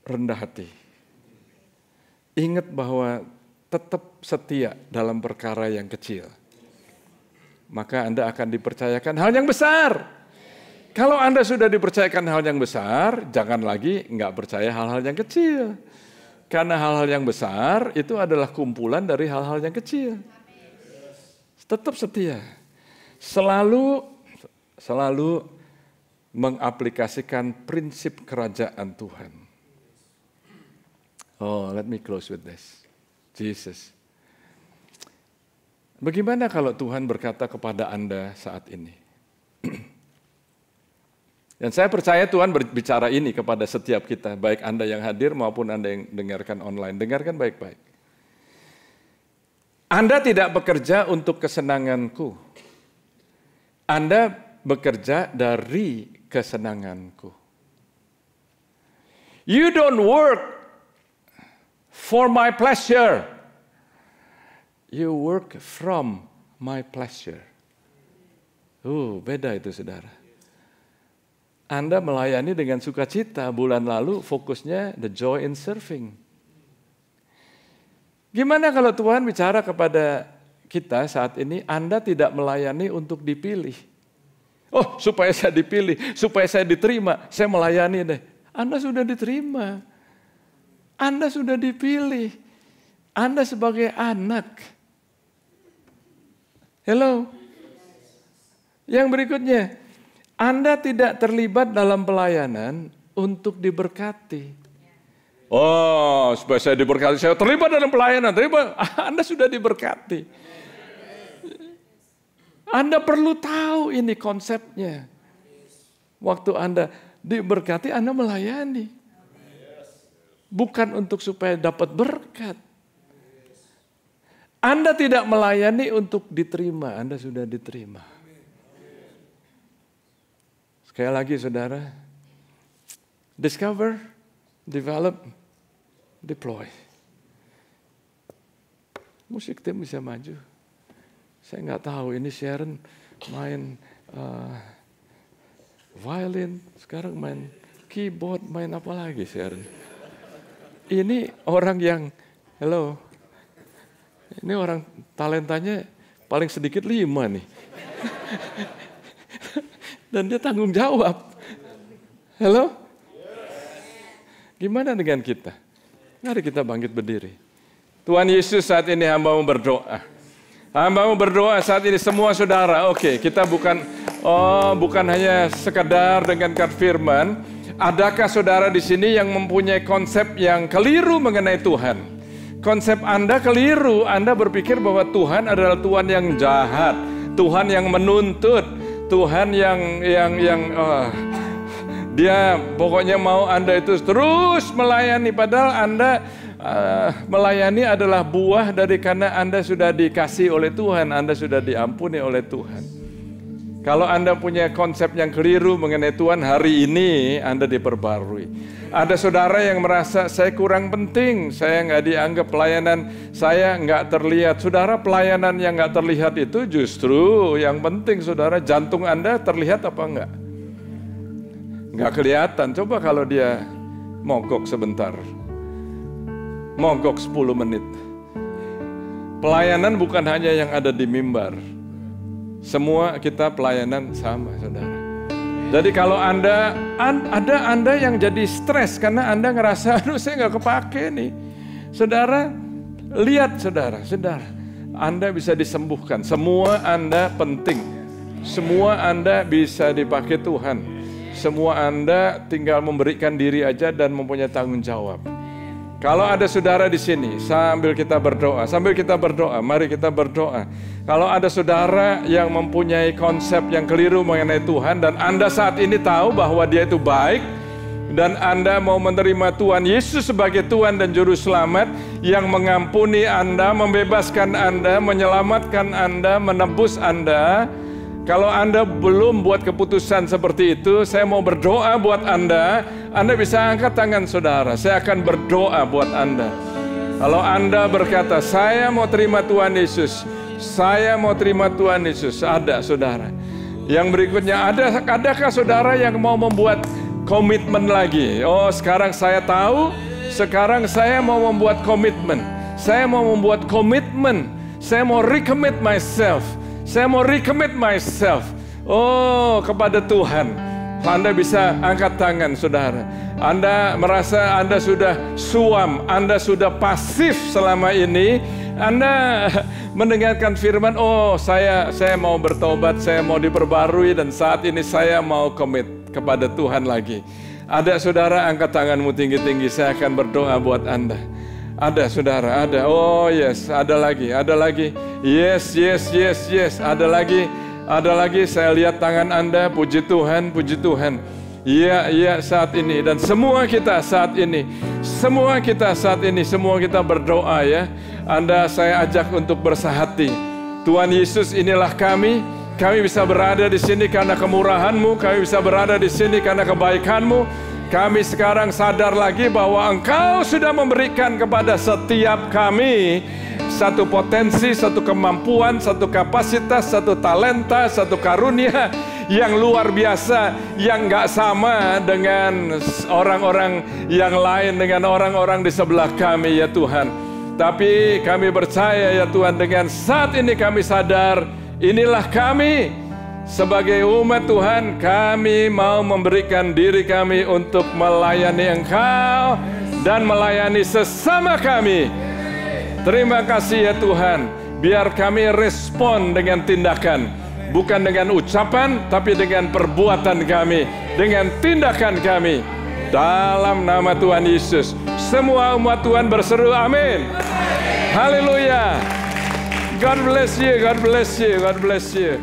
rendah hati. Ingat bahwa tetap setia dalam perkara yang kecil. Maka Anda akan dipercayakan hal yang besar. Kalau Anda sudah dipercayakan hal yang besar, jangan lagi nggak percaya hal-hal yang kecil. Karena hal-hal yang besar itu adalah kumpulan dari hal-hal yang kecil. Tetap setia. Selalu mengaplikasikan prinsip kerajaan Tuhan. Oh, let me close with this. Jesus. Bagaimana kalau Tuhan berkata kepada Anda saat ini? Dan saya percaya Tuhan berbicara ini kepada setiap kita, baik Anda yang hadir maupun Anda yang dengarkan online. Dengarkan baik-baik. Anda tidak bekerja untuk kesenanganku. Anda bekerja dari kesenanganku. You don't work for my pleasure. You work from my pleasure. Beda itu saudara. Anda melayani dengan sukacita. Bulan lalu fokusnya the joy in serving. Gimana kalau Tuhan bicara kepada kita saat ini, Anda tidak melayani untuk dipilih. Oh, supaya saya dipilih, supaya saya diterima, saya melayani deh. Anda sudah diterima. Anda sudah dipilih. Anda sebagai anak. Hello. Yang berikutnya, Anda tidak terlibat dalam pelayanan untuk diberkati. Oh, supaya saya diberkati, saya terlibat dalam pelayanan. Anda sudah diberkati. Anda perlu tahu ini konsepnya. Waktu Anda diberkati, Anda melayani. Bukan untuk supaya dapat berkat. Anda tidak melayani untuk diterima, Anda sudah diterima. Sekali lagi saudara, discover, develop, deploy. Musik tim bisa maju. Saya nggak tahu ini Sharon main violin, sekarang main keyboard, main apa lagi Sharon? Ini orang yang, ini orang talentanya paling sedikit 5 nih. Dan dia tanggung jawab. Gimana dengan kita? Mari kita bangkit berdiri. Tuhan Yesus, saat ini hamba-Mu berdoa. Hamba-Mu berdoa saat ini semua saudara. Oke, kita bukan hanya sekedar dengarkan firman. Adakah saudara di sini yang mempunyai konsep yang keliru mengenai Tuhan? Konsep Anda keliru. Anda berpikir bahwa Tuhan adalah Tuhan yang jahat, Tuhan yang menuntut, Tuhan yang Dia pokoknya mau Anda itu terus melayani. Padahal Anda melayani adalah buah dari karena Anda sudah dikasih oleh Tuhan. Anda sudah diampuni oleh Tuhan. Kalau Anda punya konsep yang keliru mengenai Tuhan, hari ini Anda diperbarui. Ada saudara yang merasa saya kurang penting, saya nggak dianggap, pelayanan saya nggak terlihat. Saudara, pelayanan yang nggak terlihat itu justru yang penting saudara. Jantung Anda terlihat apa enggak? Nggak kelihatan. Coba kalau dia mogok sebentar. mogok 10 menit. Pelayanan bukan hanya yang ada di mimbar. Semua kita pelayanan sama, saudara. Jadi kalau Anda yang jadi stres karena Anda ngerasa, aduh saya nggak kepake nih. Saudara, lihat saudara, Anda bisa disembuhkan. Semua Anda penting. Semua Anda bisa dipakai Tuhan. Semua Anda tinggal memberikan diri aja dan mempunyai tanggung jawab. Kalau ada saudara di sini, sambil kita berdoa, mari kita berdoa. Kalau ada saudara yang mempunyai konsep yang keliru mengenai Tuhan dan Anda saat ini tahu bahwa Dia itu baik dan Anda mau menerima Tuhan Yesus sebagai Tuhan dan Juru Selamat yang mengampuni Anda, membebaskan Anda, menyelamatkan Anda, menebus Anda. Kalau Anda belum buat keputusan seperti itu, saya mau berdoa buat Anda. Anda bisa angkat tangan saudara, saya akan berdoa buat Anda. Kalau Anda berkata, saya mau terima Tuhan Yesus, saya mau terima Tuhan Yesus, ada saudara. Yang berikutnya, adakah saudara yang mau membuat komitmen lagi? Oh, sekarang saya tahu, sekarang saya mau membuat komitmen. Saya mau membuat komitmen, saya mau recommit myself. Saya mau recommit myself. Oh, kepada Tuhan. Anda bisa angkat tangan, saudara. Anda merasa Anda sudah suam, Anda sudah pasif selama ini. Anda mendengarkan firman, oh saya mau bertobat, saya mau diperbarui, dan saat ini saya mau komit kepada Tuhan lagi. Ada saudara, angkat tanganmu tinggi-tinggi, saya akan berdoa buat Anda. Ada saudara, ada. Oh yes, ada lagi. Yes, ada lagi, saya lihat tangan Anda, puji Tuhan. Iya, saat ini. Dan semua kita saat ini, semua kita berdoa ya. Anda saya ajak untuk bersahati. Tuhan Yesus, inilah kami bisa berada di sini karena kemurahan-Mu, kami bisa berada di sini karena kebaikan-Mu. Kami sekarang sadar lagi bahwa Engkau sudah memberikan kepada setiap kami satu potensi, satu kemampuan, satu kapasitas, satu talenta, satu karunia yang luar biasa, yang gak sama dengan orang-orang yang lain, dengan orang-orang di sebelah kami ya Tuhan. Tapi kami percaya ya Tuhan, dengan saat ini kami sadar, inilah kami. Sebagai umat Tuhan, kami mau memberikan diri kami untuk melayani Engkau dan melayani sesama kami. Terima kasih ya Tuhan, biar kami respon dengan tindakan, bukan dengan ucapan, tapi dengan perbuatan kami, dengan tindakan kami. Dalam nama Tuhan Yesus, semua umat Tuhan berseru amin. Haleluya. God bless you, God bless you, God bless you.